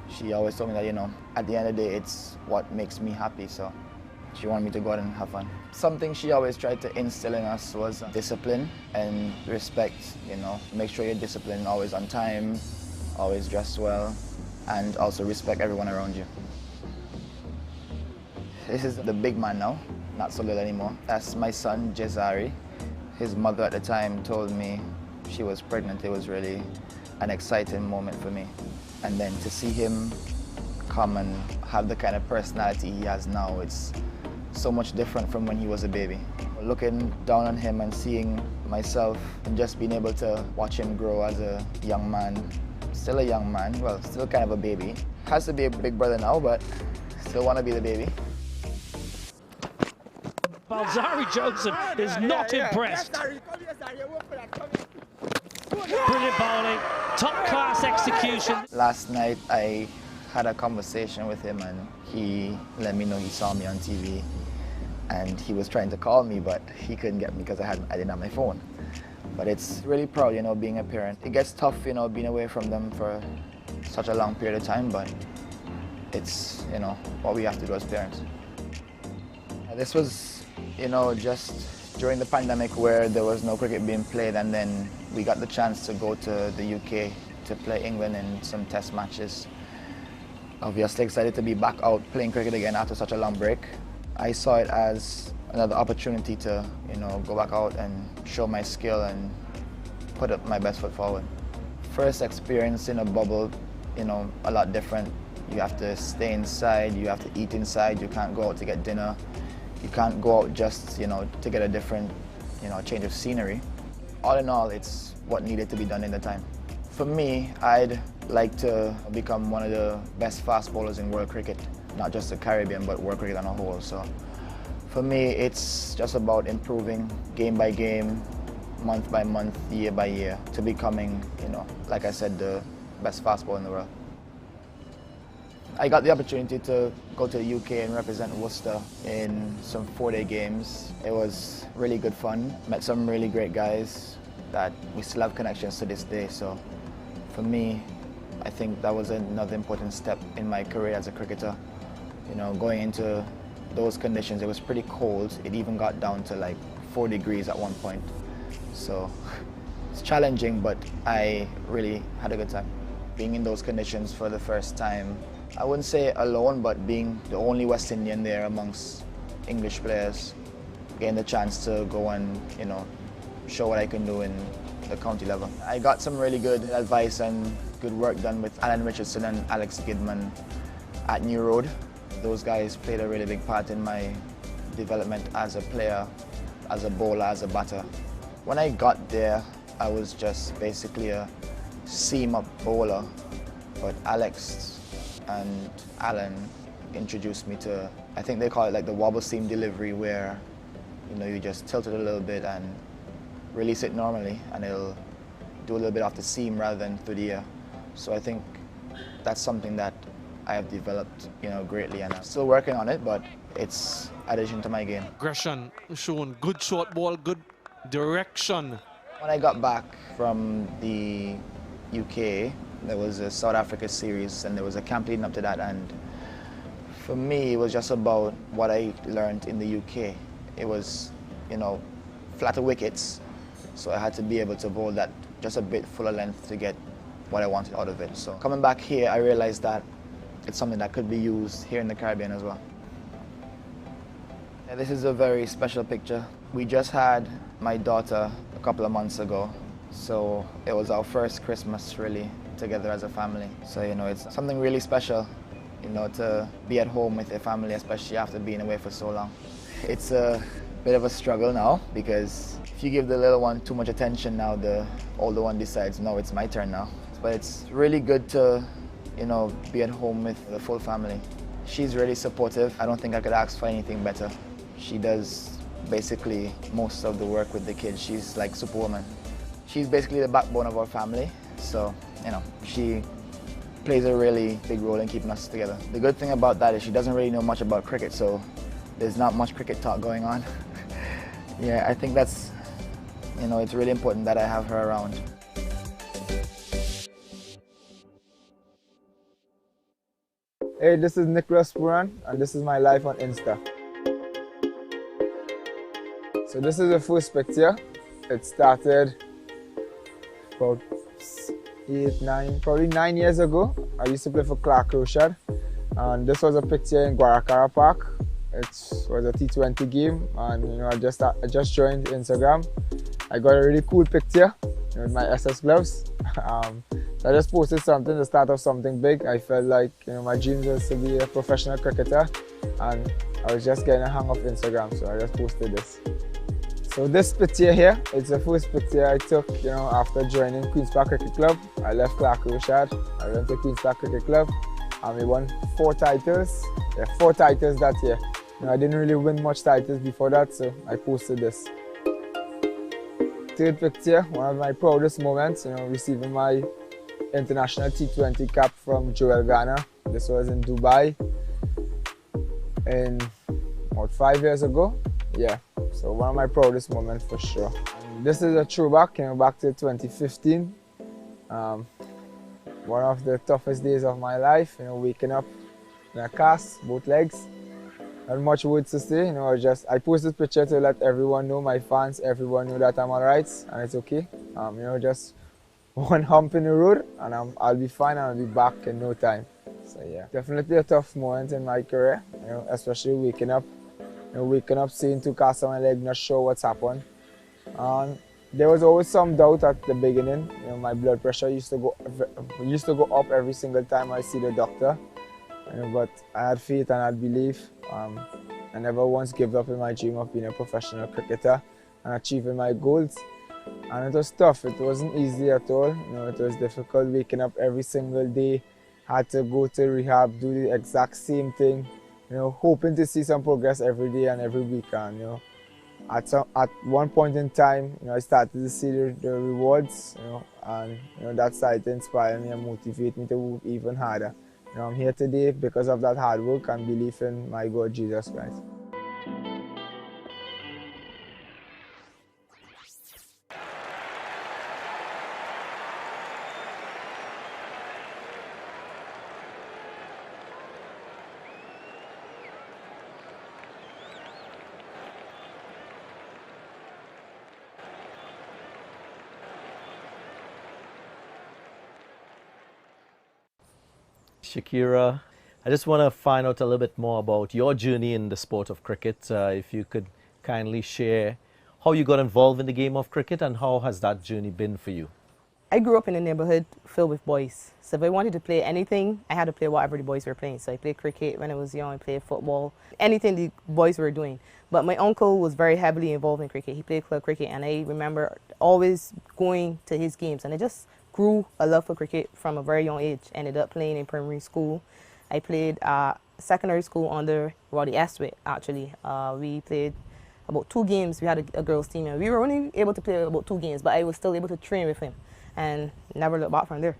She always told me that, at the end of the day, it's what makes me happy. So she wanted me to go out and have fun. Something she always tried to instill in us was discipline and respect, Make sure you're disciplined, always on time, always dressed well, and also respect everyone around you. This is the big man now, not so little anymore. That's my son, Jezari. His mother at the time told me she was pregnant. It was really an exciting moment for me. And then to see him come and have the kind of personality he has now, it's so much different from when he was a baby. Looking down on him and seeing myself and just being able to watch him grow as a young man, still a young man, well, still kind of a baby. Has to be a big brother now, but still want to be the baby. Alzarri Joseph is not impressed. Brilliant bowling, top class execution. Last night I had a conversation with him and he let me know he saw me on TV and he was trying to call me, but he couldn't get me because I didn't have my phone. But it's really proud, being a parent. It gets tough, being away from them for such a long period of time, but it's, what we have to do as parents. This was, just during the pandemic where there was no cricket being played, and then we got the chance to go to the UK to play England in some test matches. Obviously excited to be back out playing cricket again after such a long break. I saw it as another opportunity to, go back out and show my skill and put up my best foot forward. First experience in a bubble, a lot different. You have to stay inside, you have to eat inside, you can't go out to get dinner. You can't go out just, to get a different, change of scenery. All in all, it's what needed to be done in the time. For me, I'd like to become one of the best fast bowlers in world cricket, not just the Caribbean, but world cricket on a whole. So for me, it's just about improving game by game, month by month, year by year, to becoming, like I said, the best fast bowler in the world. I got the opportunity to go to the UK and represent Worcester in some 4-day games. It was really good fun. Met some really great guys that we still have connections to this day. So for me, I think that was another important step in my career as a cricketer. You know, going into those conditions, it was pretty cold. It even got down to like 4 degrees at one point. So it's challenging, but I really had a good time. Being in those conditions for the first time, I wouldn't say alone, but being the only West Indian there amongst English players, getting the chance to go and, you know, show what I can do in the county level. I got some really good advice and good work done with Alan Richardson and Alex Gidman at New Road. Those guys played a really big part in my development as a player, as a bowler, as a batter. When I got there, I was just basically a seam-up bowler, but Alex and Alan introduced me to, I think they call it like the wobble seam delivery, where, you know, you just tilt it a little bit and release it normally, and it'll do a little bit off the seam rather than through the air. So I think that's something that I have developed, you know, greatly, and I'm still working on it, but it's addition to my game. Aggression shown, good short ball, good direction. When I got back from the UK, there was a South Africa series and there was a camp leading up to that, and for me it was just about what I learned in the UK. It was, you know, flatter wickets, so I had to be able to bowl that just a bit fuller length to get what I wanted out of it. So coming back here, I realized that it's something that could be used here in the Caribbean as well. Yeah, this is a very special picture. We just had my daughter a couple of months ago, so it was our first Christmas really together as a family. So, you know, it's something really special, you know, to be at home with your family, especially after being away for so long. It's a bit of a struggle now, because if you give the little one too much attention now, the older one decides, no, it's my turn now. But it's really good to, you know, be at home with the full family. She's really supportive. I don't think I could ask for anything better. She does basically most of the work with the kids. She's like Superwoman. She's basically the backbone of our family. So, you know, she plays a really big role in keeping us together. The good thing about that is she doesn't really know much about cricket, so there's not much cricket talk going on. Yeah, I think that's, you know, it's really important that I have her around. Hey, this is Nicholas Puran, and this is my life on Insta. So this is the first picture. It started about probably 9 years ago. I used to play for Clark Rochard, and this was a picture in Guaracara Park. It was a T20 game, and you know, I just joined Instagram. I got a really cool picture with my SS gloves. So I just posted something, the start of something big. I felt like, you know, my dream was to be a professional cricketer, and I was just getting a hang of Instagram, so I just posted this. So this picture here, it's the first picture I took, you know, after joining Queen's Park Cricket Club. I left Clark Rochard, I went to Queen's Park Cricket Club, and we won 4 titles. Yeah, 4 titles that year. You know, I didn't really win much titles before that, so I posted this. Third picture, one of my proudest moments, you know, receiving my international T20 cap from Joel Garner. This was in Dubai in about 5 years ago. Yeah, so one of my proudest moments for sure. And this is a throwback, you know, back to 2015. One of the toughest days of my life, you know, waking up in a cast, both legs. Not much words to say, you know, I post this picture to let everyone know, my fans, everyone know that I'm alright and it's okay. You know, just one hump in the road and I'll be fine and I'll be back in no time. So yeah, definitely a tough moment in my career, you know, especially waking up. You know, waking up, seeing 2 casts on my leg, not sure what's happened. There was always some doubt at the beginning. You know, my blood pressure used to go up every single time I see the doctor. You know, but I had faith and I had belief. I never once gave up in my dream of being a professional cricketer and achieving my goals. And it was tough. It wasn't easy at all. You know, it was difficult waking up every single day. Had to go to rehab, do the exact same thing. You know, hoping to see some progress every day and every week. And you know, at one point in time, you know, I started to see the rewards. You know, and you know, that started to inspire me and motivate me to work even harder. You know, I'm here today because of that hard work and belief in my God, Jesus Christ. Shakera, I just want to find out a little bit more about your journey in the sport of cricket. If you could kindly share how you got involved in the game of cricket and how has that journey been for you? I grew up in a neighborhood filled with boys. So if I wanted to play anything, I had to play whatever the boys were playing. So I played cricket when I was young, I played football, anything the boys were doing. But my uncle was very heavily involved in cricket. He played club cricket, and I remember always going to his games. And I just grew a love for cricket from a very young age. Ended up playing in primary school. I played secondary school under Roddy Estwick, actually. We played about 2 games. We had a girls' team, and we were only able to play about 2 games, but I was still able to train with him and never looked back from there.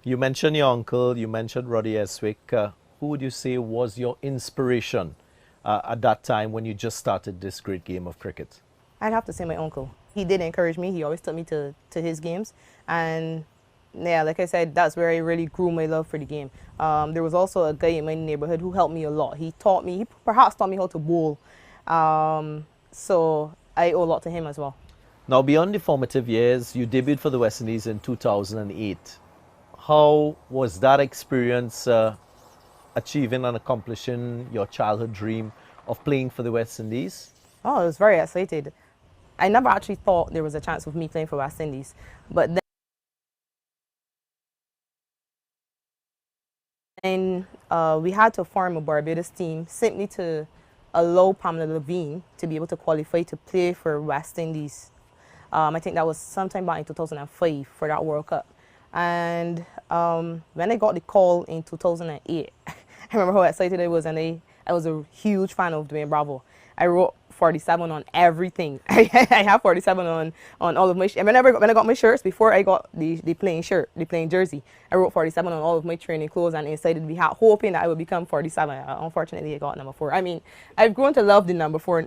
You mentioned your uncle, you mentioned Roddy Estwick. Who would you say was your inspiration at that time when you just started this great game of cricket? I'd have to say my uncle. He did encourage me. He always took me to his games. And yeah, like I said, that's where I really grew my love for the game. There was also a guy in my neighborhood who helped me a lot. He perhaps taught me how to bowl. So I owe a lot to him as well. Now, beyond the formative years, you debuted for the West Indies in 2008. How was that experience achieving and accomplishing your childhood dream of playing for the West Indies? Oh, I was very excited. I never actually thought there was a chance of me playing for West Indies. But then we had to form a Barbados team simply to allow Pamela Levine to be able to qualify to play for West Indies. I think that was sometime back in 2005 for that World Cup. And when I got the call in 2008, I remember how excited I was, and I was a huge fan of Dwayne Bravo. I wrote 47 on everything. I have 47 on all of my shirts. When I got my shirts, before I got the playing shirt, the playing jersey, I wrote 47 on all of my training clothes and inside the hat, hoping that I would become 47. Unfortunately, I got number 4. I mean, I've grown to love the number 4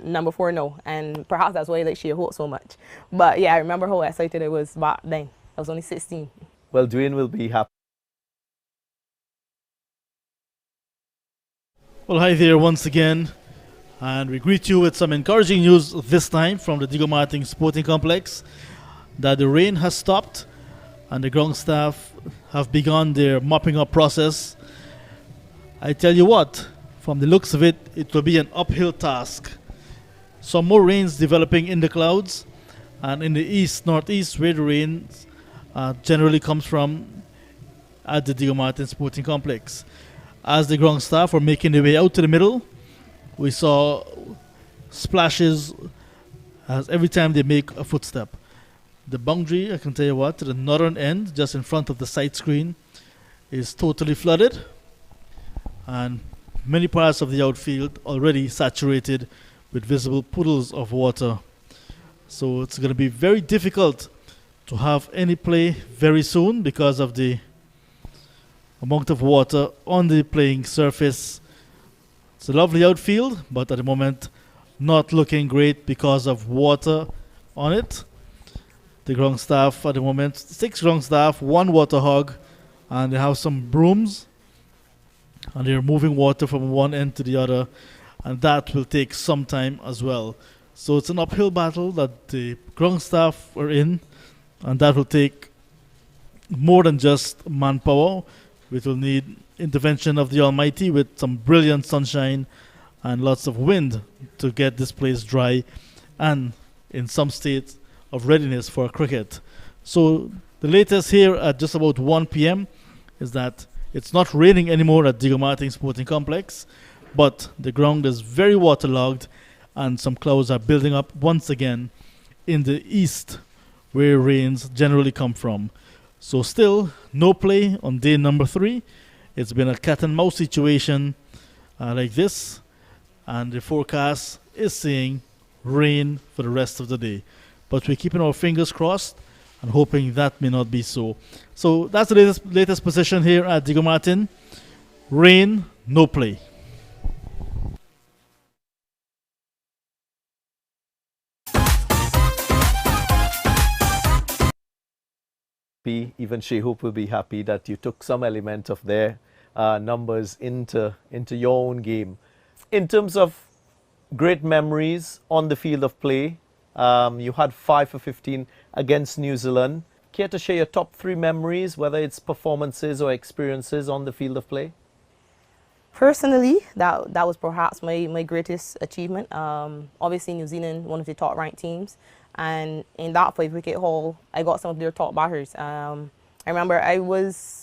now, and perhaps that's why I like Shea Holt so much. But yeah, I remember how excited I was back then. I was only 16. Well, Dwayne will be happy. Well, hi there once again, and we greet you with some encouraging news this time from the Diego Martin Sporting Complex that the rain has stopped and the ground staff have begun their mopping up process. I tell you what, from the looks of it, it will be an uphill task. Some more rains developing in the clouds, and in the east, northeast, where the rain generally comes from at the Diego Martin Sporting Complex. As the ground staff were making their way out to the middle, we saw splashes as every time they make a footstep. The boundary, I can tell you what, to the northern end, just in front of the sight screen, is totally flooded, and many parts of the outfield already saturated with visible puddles of water. So it's going to be very difficult to have any play very soon because of the amount of water on the playing surface. It's a lovely outfield, but at the moment not looking great because of water on it. The ground staff at the moment, 6 ground staff, 1 water hog, and they have some brooms, and they're moving water from one end to the other, and that will take some time as well. So it's an uphill battle that the ground staff are in, and that will take more than just manpower. It will need intervention of the Almighty with some brilliant sunshine and lots of wind to get this place dry and in some state of readiness for cricket. So the latest here at just about 1 p.m. is that it's not raining anymore at Diego Martin Sporting Complex, but the ground is very waterlogged and some clouds are building up once again in the east where rains generally come from. So still no play on day number 3. It's been a cat and mouse situation like this, and the forecast is saying rain for the rest of the day. But we're keeping our fingers crossed and hoping that may not be so. So that's the latest position here at Diego Martin. Rain, no play. Even Shehoop will be happy that you took some element of their numbers into your own game. In terms of great memories on the field of play, you had 5 for 15 against New Zealand. Care to share your top 3 memories, whether it's performances or experiences on the field of play? Personally, that was perhaps my greatest achievement. Obviously, New Zealand, one of the top ranked teams, and in that 5 wicket haul, I got some of their top batters. I remember I was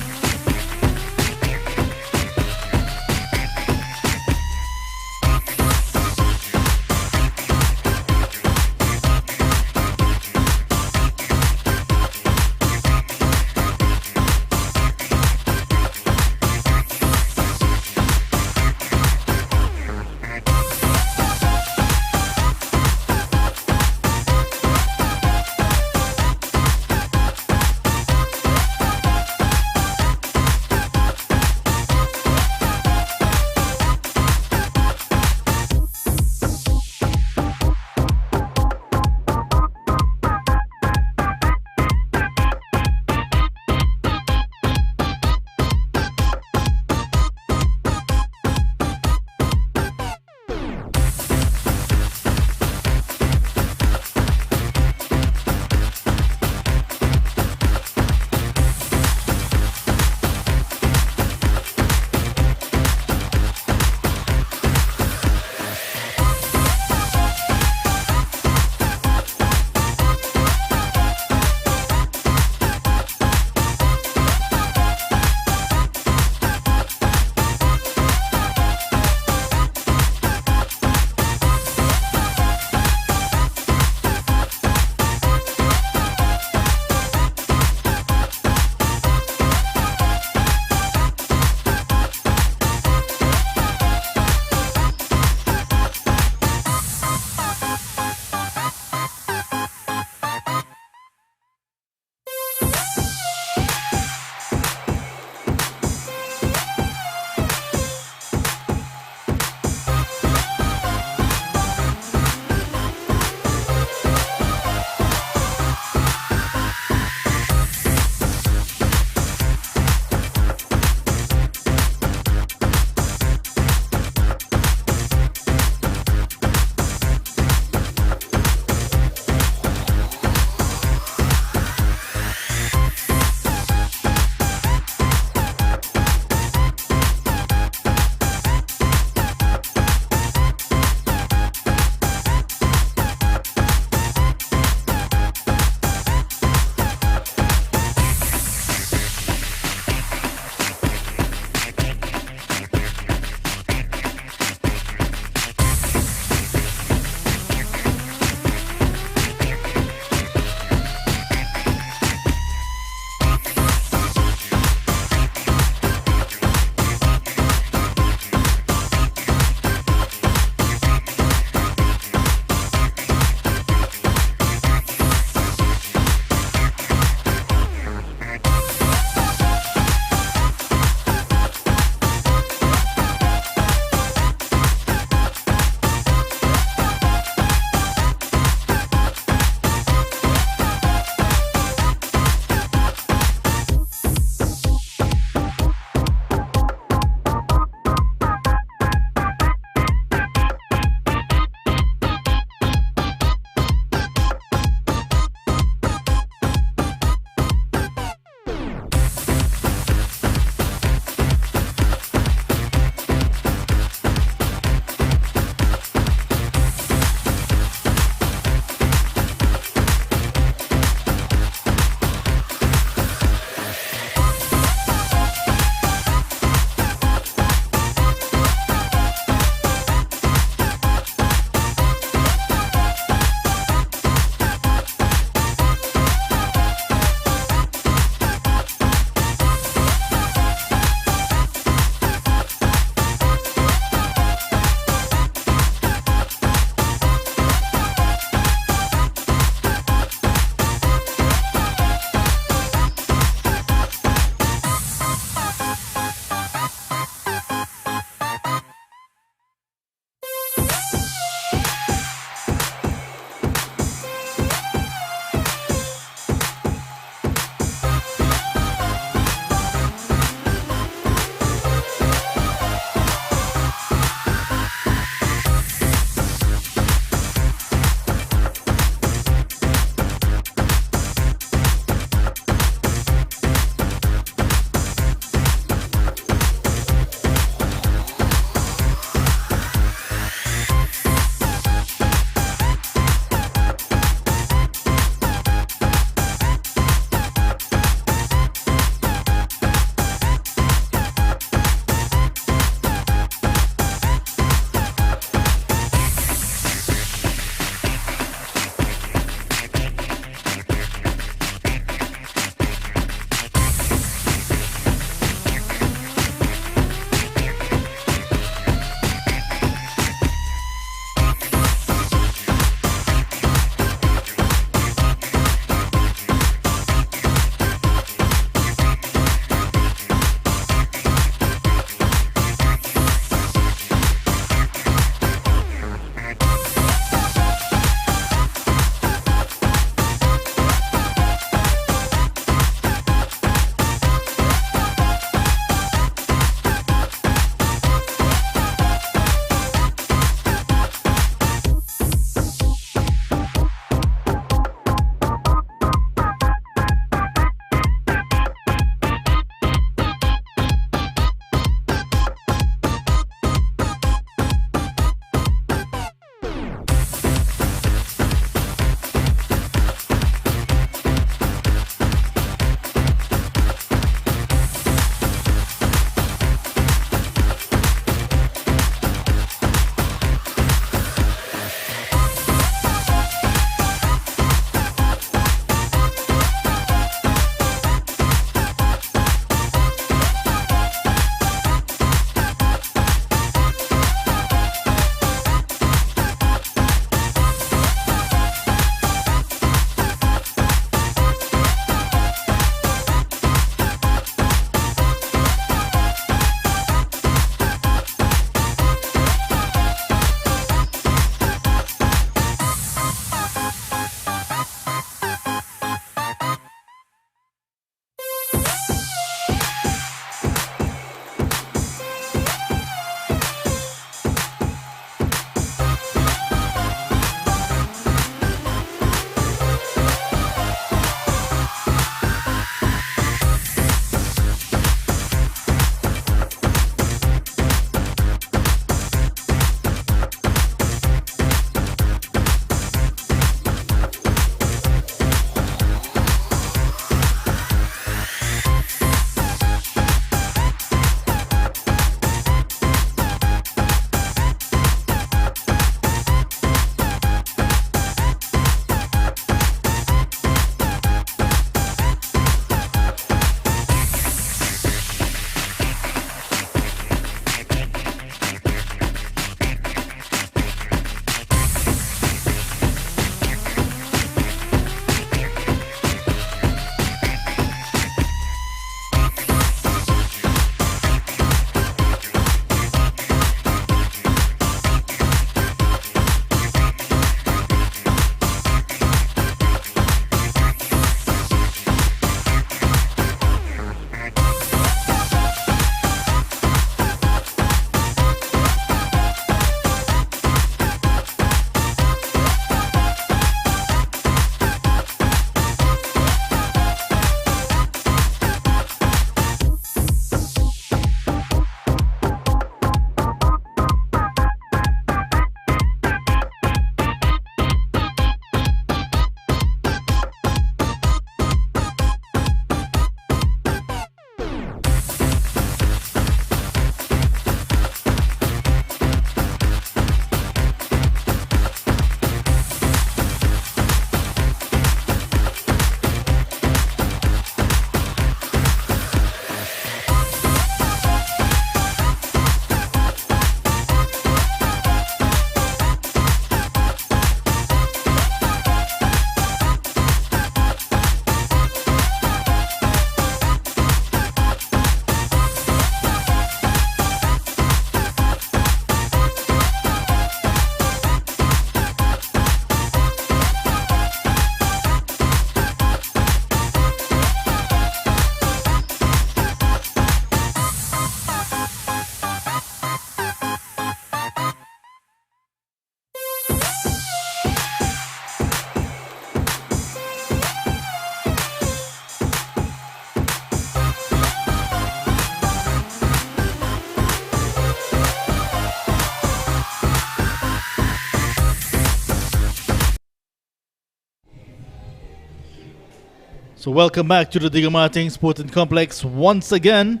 So welcome back to the Digger Martin Sporting Complex once again.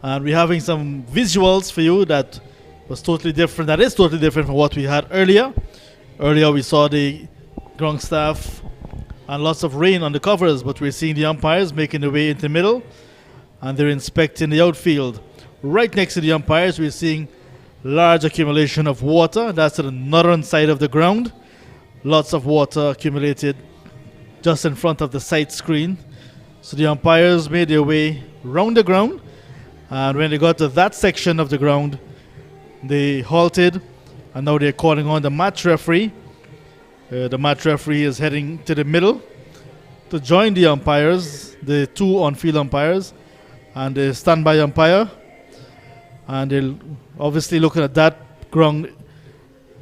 And we're having some visuals for you that was totally different. That is totally different from what we had earlier. Earlier we saw the ground staff and lots of rain on the covers, but we're seeing the umpires making their way into the middle and they're inspecting the outfield. Right next to the umpires we're seeing large accumulation of water. That's at the northern side of the ground. Lots of water accumulated just in front of the sight screen. So the umpires made their way round the ground, and when they got to that section of the ground, they halted, and now they're calling on the match referee. The match referee is heading to the middle to join the umpires, the two on-field umpires, and the standby umpire. And they're obviously looking at that ground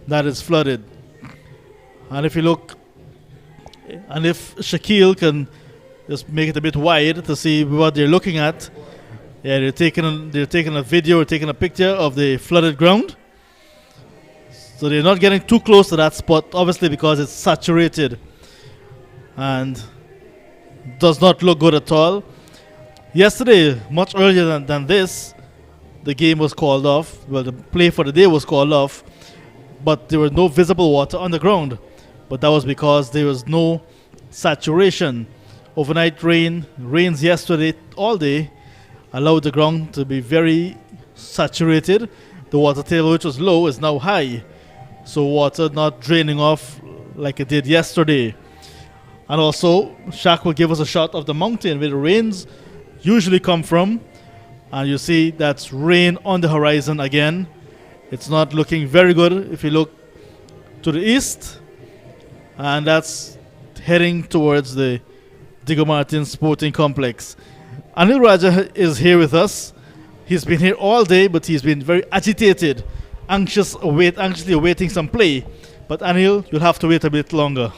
that is flooded. And if you look, and if Shaquille can just make it a bit wide to see what they're looking at, yeah, they're taking a video, taking a picture of the flooded ground. So they're not getting too close to that spot, obviously because it's saturated and does not look good at all. Yesterday, much earlier than this, the game was called off. Well, the play for the day was called off, but there was no visible water on the ground. But that was because there was no saturation. Overnight rains yesterday all day, allowed the ground to be very saturated. The water table, which was low, is now high. So water not draining off like it did yesterday. And also, Shaq will give us a shot of the mountain where the rains usually come from. And you see that's rain on the horizon again. It's not looking very good if you look to the east. And that's heading towards the Digger Martin Sporting Complex. Anil Raja is here with us. He's been here all day, but he's been very agitated, anxiously awaiting some play. But Anil, you'll have to wait a bit longer.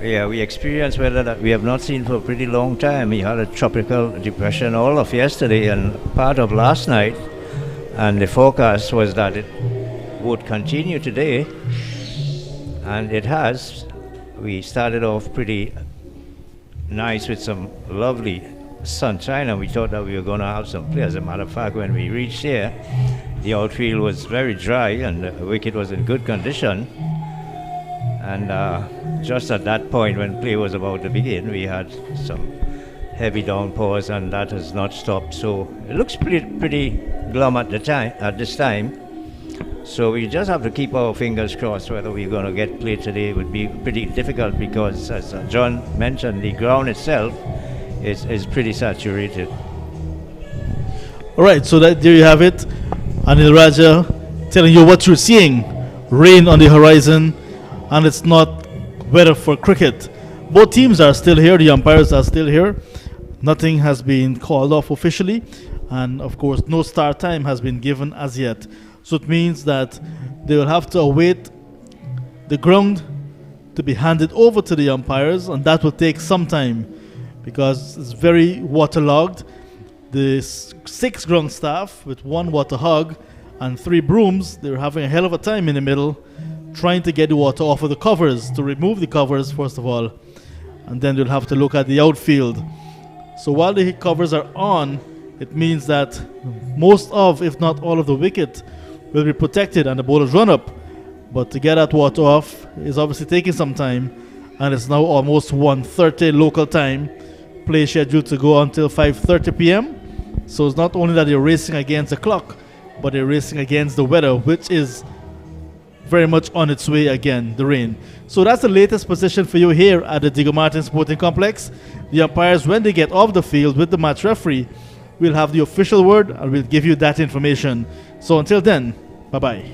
Yeah, we experienced weather that we have not seen for a pretty long time. We had a tropical depression all of yesterday and part of last night, and the forecast was that it would continue today, and it has. We started off pretty nice with some lovely sunshine, and we thought that we were going to have some play. As a matter of fact, when we reached here, the outfield was very dry and the wicket was in good condition. And just at that point when play was about to begin, we had some heavy downpours, and that has not stopped. So it looks pretty glum at this time. So we just have to keep our fingers crossed whether we're going to get play today. It would be pretty difficult because, as John mentioned, the ground itself is pretty saturated. All right, so there you have it. Anil Raja telling you what you're seeing. Rain on the horizon, and it's not weather for cricket. Both teams are still here. The umpires are still here. Nothing has been called off officially. And, of course, no start time has been given as yet. So it means that they will have to await the ground to be handed over to the umpires, and that will take some time because it's very waterlogged. The 6 ground staff with 1 water hog and 3 brooms, they're having a hell of a time in the middle trying to get the water off of the covers, to remove the covers first of all, and then they'll have to look at the outfield. So while the covers are on, it means that most of, if not all of the wicket will be protected and the bowlers run up. But to get that water off is obviously taking some time, and it's now almost 1:30 local time. Play scheduled to go until 5:30 p.m. So it's not only that they're racing against the clock, but they're racing against the weather, which is very much on its way again, the rain. So that's the latest position for you here at the Digger Martin Sporting Complex. The umpires, when they get off the field with the match referee, will have the official word and we'll give you that information. So until then, bye-bye.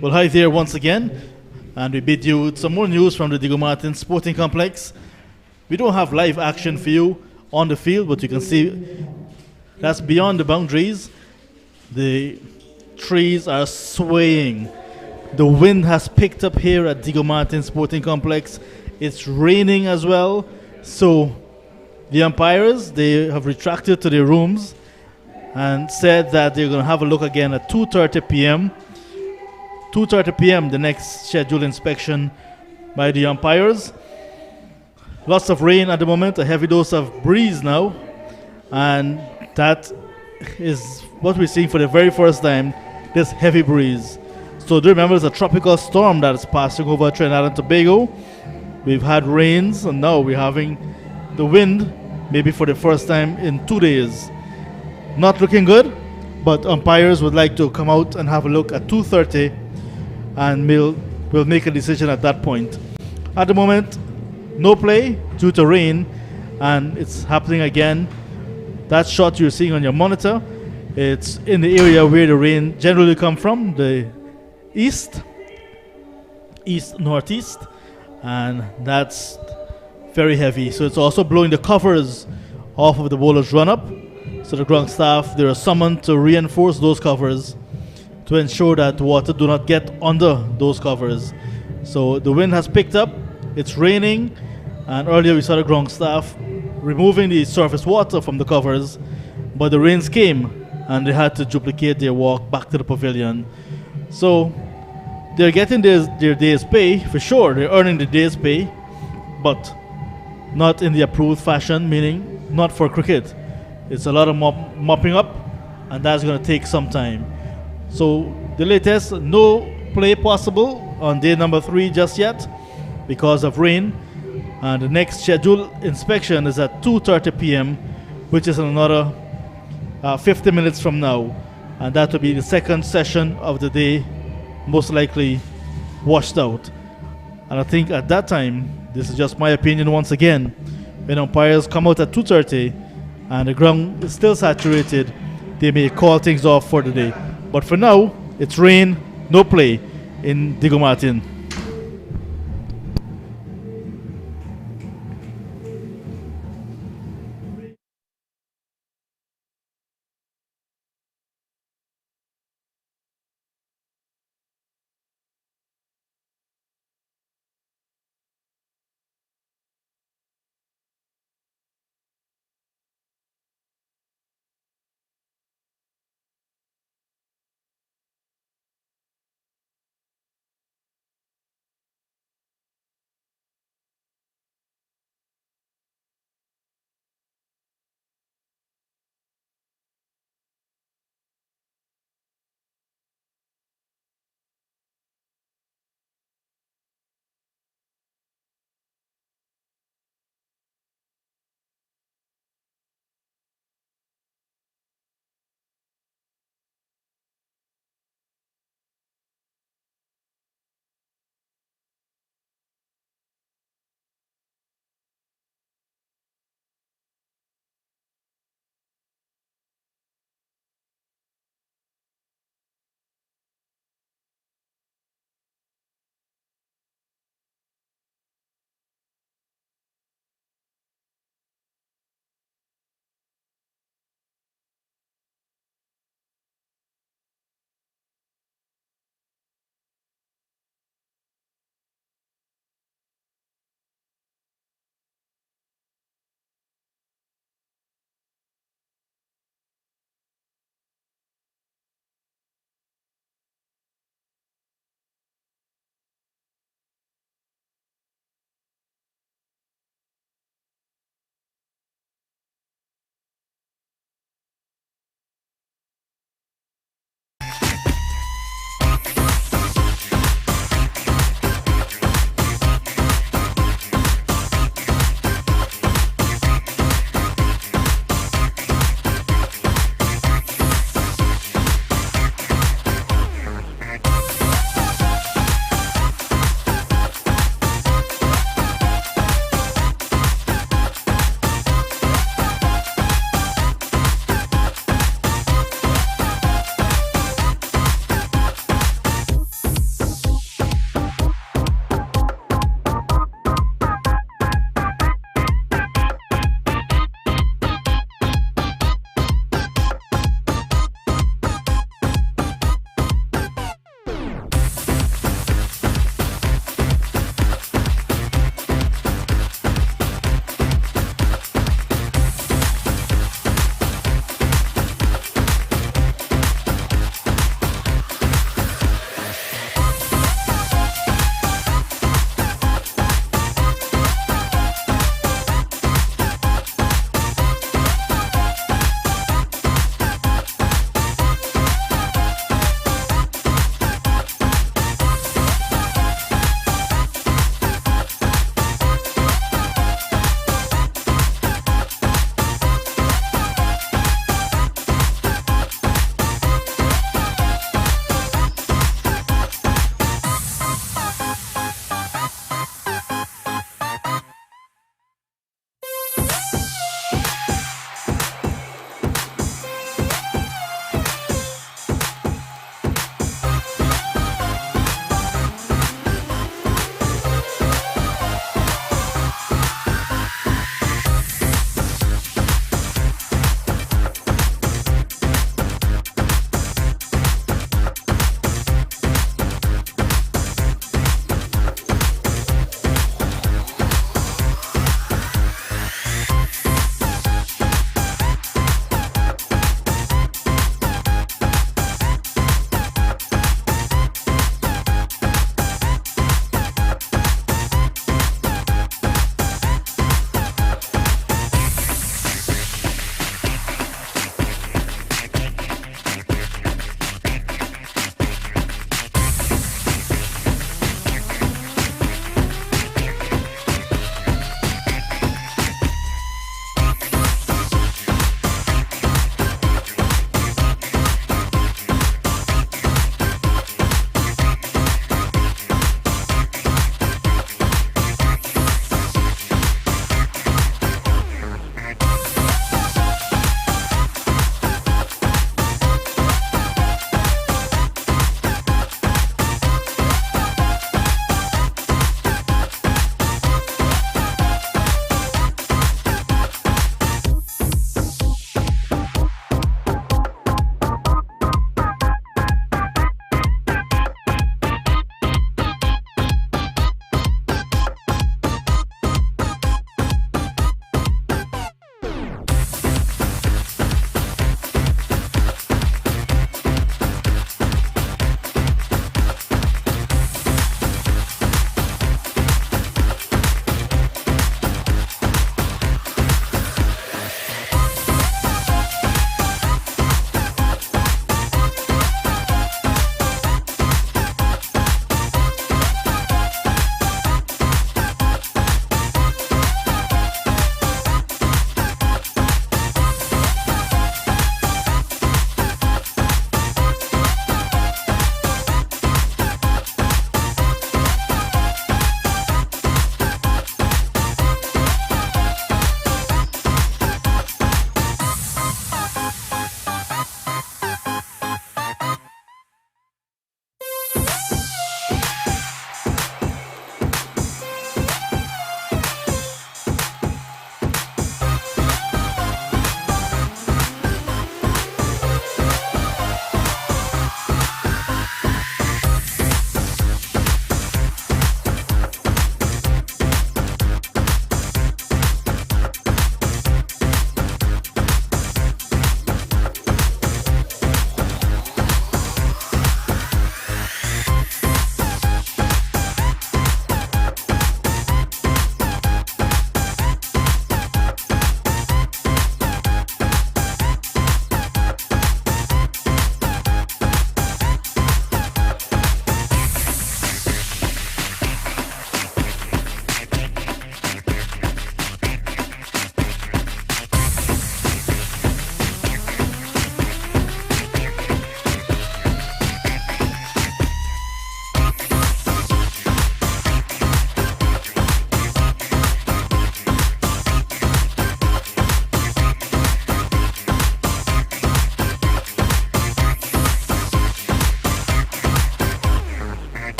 Well, hi there once again, and we bid you with some more news from the Diego Martin Sporting Complex. We don't have live action for you on the field, but you can see that's beyond the boundaries. The trees are swaying. The wind has picked up here at Diego Martin Sporting Complex. It's raining as well, so the umpires, they have retracted to their rooms and said that they're going to have a look again at 2:30 p.m. 2:30 p.m. the next scheduled inspection by the umpires. Lots of rain at the moment, a heavy dose of breeze now, and that is what we're seeing for the very first time, this heavy breeze. So do remember, it's a tropical storm that is passing over Trinidad and Tobago. We've had rains, and now we're having the wind, maybe for the first time in 2 days. Not looking good, but umpires would like to come out and have a look at 2:30, and we'll make a decision at that point. At the moment, no play due to rain, and it's happening again. That shot you're seeing on your monitor, it's in the area where the rain generally come from, the east northeast, and that's very heavy. So it's also blowing the covers off of the bowler's run up. So the ground staff, they are summoned to reinforce those covers to ensure that water do not get under those covers. So the wind has picked up, it's raining, and earlier we saw the ground staff removing the surface water from the covers, but the rains came and they had to duplicate their walk back to the pavilion. So they're getting their day's pay, for sure, they're earning the day's pay, but not in the approved fashion, meaning not for cricket. It's a lot of mopping up, and that's going to take some time. So the latest, no play possible on day number 3 just yet because of rain. And the next scheduled inspection is at 2:30 p.m., which is in another 50 minutes from now. And that will be the second session of the day, most likely washed out. And I think at that time, this is just my opinion once again, when umpires come out at 2:30 and the ground is still saturated, they may call things off for the day. But for now, it's rain, no play in Diego Martin.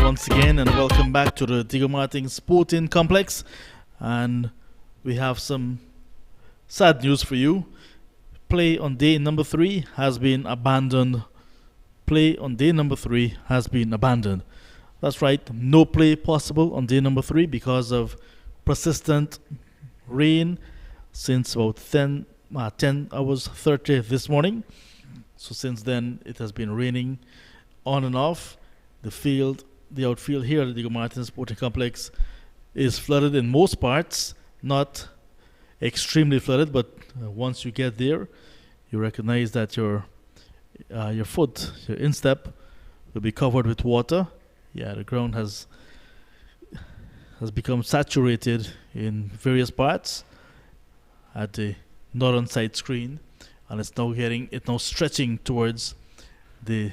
once again, and welcome back to the Diego Martin Sporting Complex. And we have some sad news for you. Play on day number 3 has been abandoned. Play on day number 3 has been abandoned. That's right, no play possible on day number 3 because of persistent rain since about 10 hours 30 this morning. So since then, it has been raining on and off. The outfield here at the Diego Martin Sporting Complex is flooded in most parts, not extremely flooded, but once you get there, you recognize that your foot, your instep, will be covered with water. Yeah, the ground has become saturated in various parts at the northern side screen, and it's now stretching towards the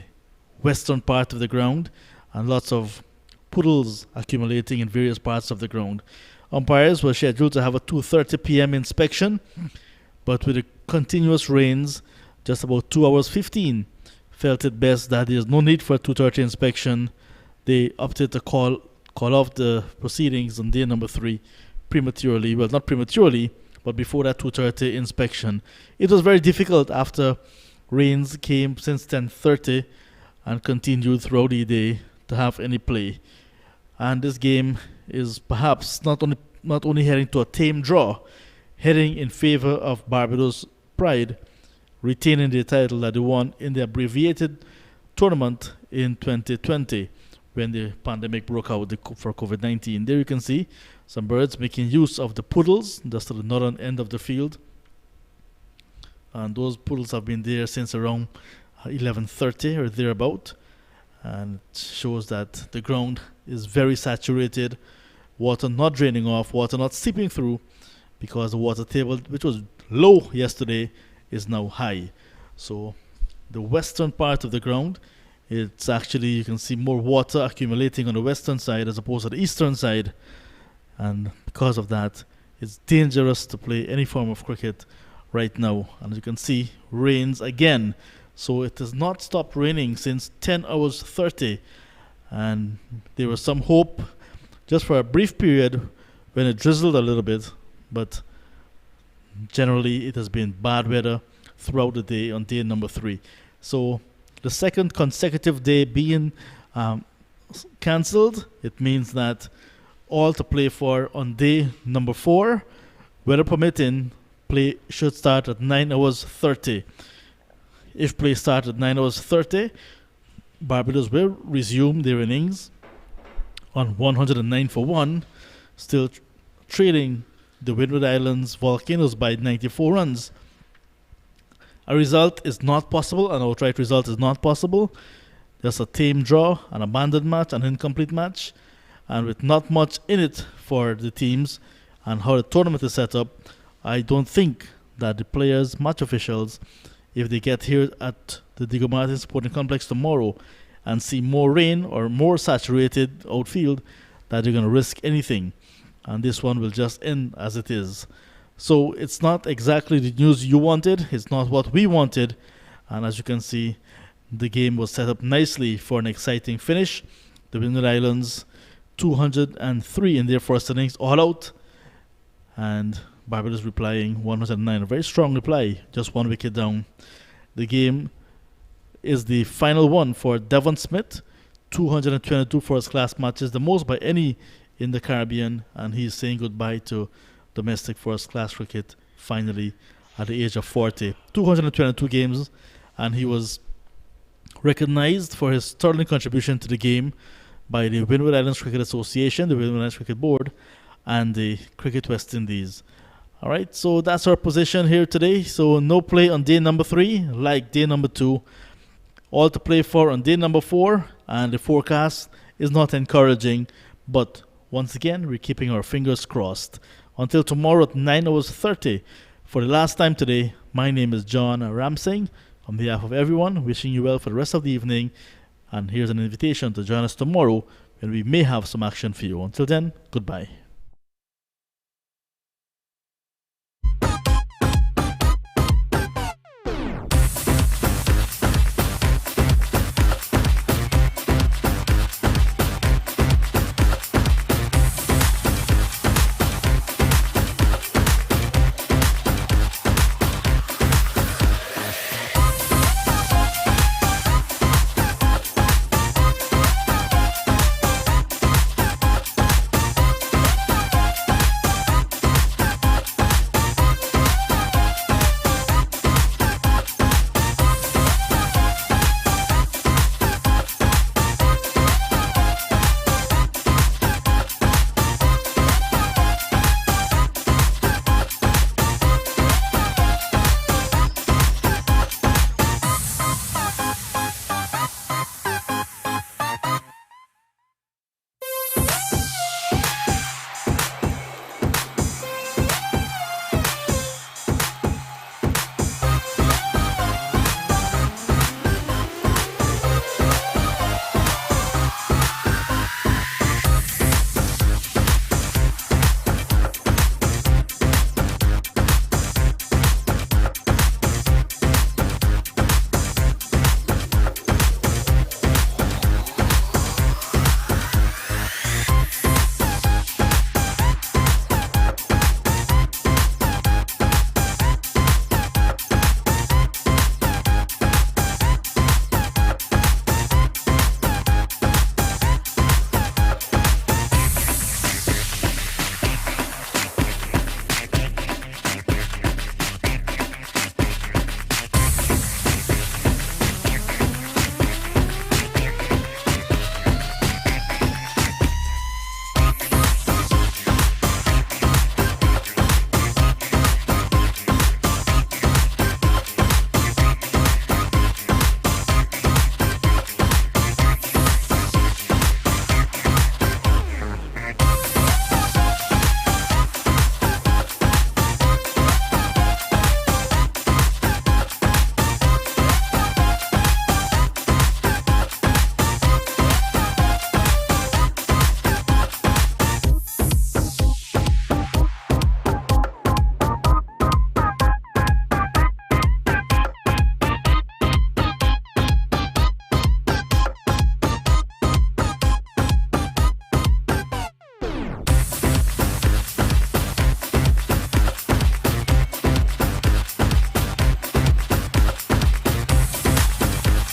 western part of the ground, and lots of puddles accumulating in various parts of the ground. Umpires were scheduled to have a 2:30 p.m. inspection, but with the continuous rains, just about 2 hours 15, felt it best that there is no need for a 2:30 inspection. They opted to call off the proceedings on day number 3 prematurely. Well, not prematurely, but before that 2:30 inspection. It was very difficult after rains came since 10:30 and continued throughout the day to have any play. And this game is perhaps not only heading to a tame draw, heading in favor of Barbados Pride, retaining the title that they won in the abbreviated tournament in 2020 when the pandemic broke out for COVID-19. There you can see some birds making use of the puddles just at the northern end of the field. And those puddles have been there since around 11:30 or thereabout, and it shows that the ground is very saturated, water not draining off, water not seeping through, because the water table, which was low yesterday, is now high. So the western part of the ground, it's actually, you can see more water accumulating on the western side as opposed to the eastern side, and because of that, it's dangerous to play any form of cricket right now. And as you can see, rains again. So it has not stopped raining since 10 hours 30. And there was some hope just for a brief period when it drizzled a little bit. But generally it has been bad weather throughout the day on day number 3. So the second consecutive day being cancelled, it means that all to play for on day number 4, weather permitting, play should start at 9 hours 30. If play starts at 9 hours 30, Barbados will resume their innings on 109 for 1, still trailing the Windward Islands Volcanoes by 94 runs. A result is not possible, an outright result is not possible. Just a tame draw, an abandoned match, an incomplete match, and with not much in it for the teams and how the tournament is set up, I don't think that the players, match officials, if they get here at the Diego Martin Sporting Complex tomorrow and see more rain or more saturated outfield, that they're going to risk anything. And this one will just end as it is. So it's not exactly the news you wanted. It's not what we wanted. And as you can see, the game was set up nicely for an exciting finish. The Windward Islands, 203 in their first innings, all out. And Barbados replying 109, a very strong reply, just 1 wicket down. The game is the final one for Devon Smith, 222 first-class matches, the most by any in the Caribbean, and he's saying goodbye to domestic first-class cricket finally at the age of 40. 222 games, and he was recognized for his sterling contribution to the game by the Windward Islands Cricket Association, the Windward Islands Cricket Board, and the Cricket West Indies. All right, so that's our position here today. So no play on day number 3, like day number 2. All to play for on day number 4, and the forecast is not encouraging. But once again, we're keeping our fingers crossed. Until tomorrow at 9 hours 30. For the last time today, my name is John Ramsing. On behalf of everyone, wishing you well for the rest of the evening. And here's an invitation to join us tomorrow when we may have some action for you. Until then, goodbye.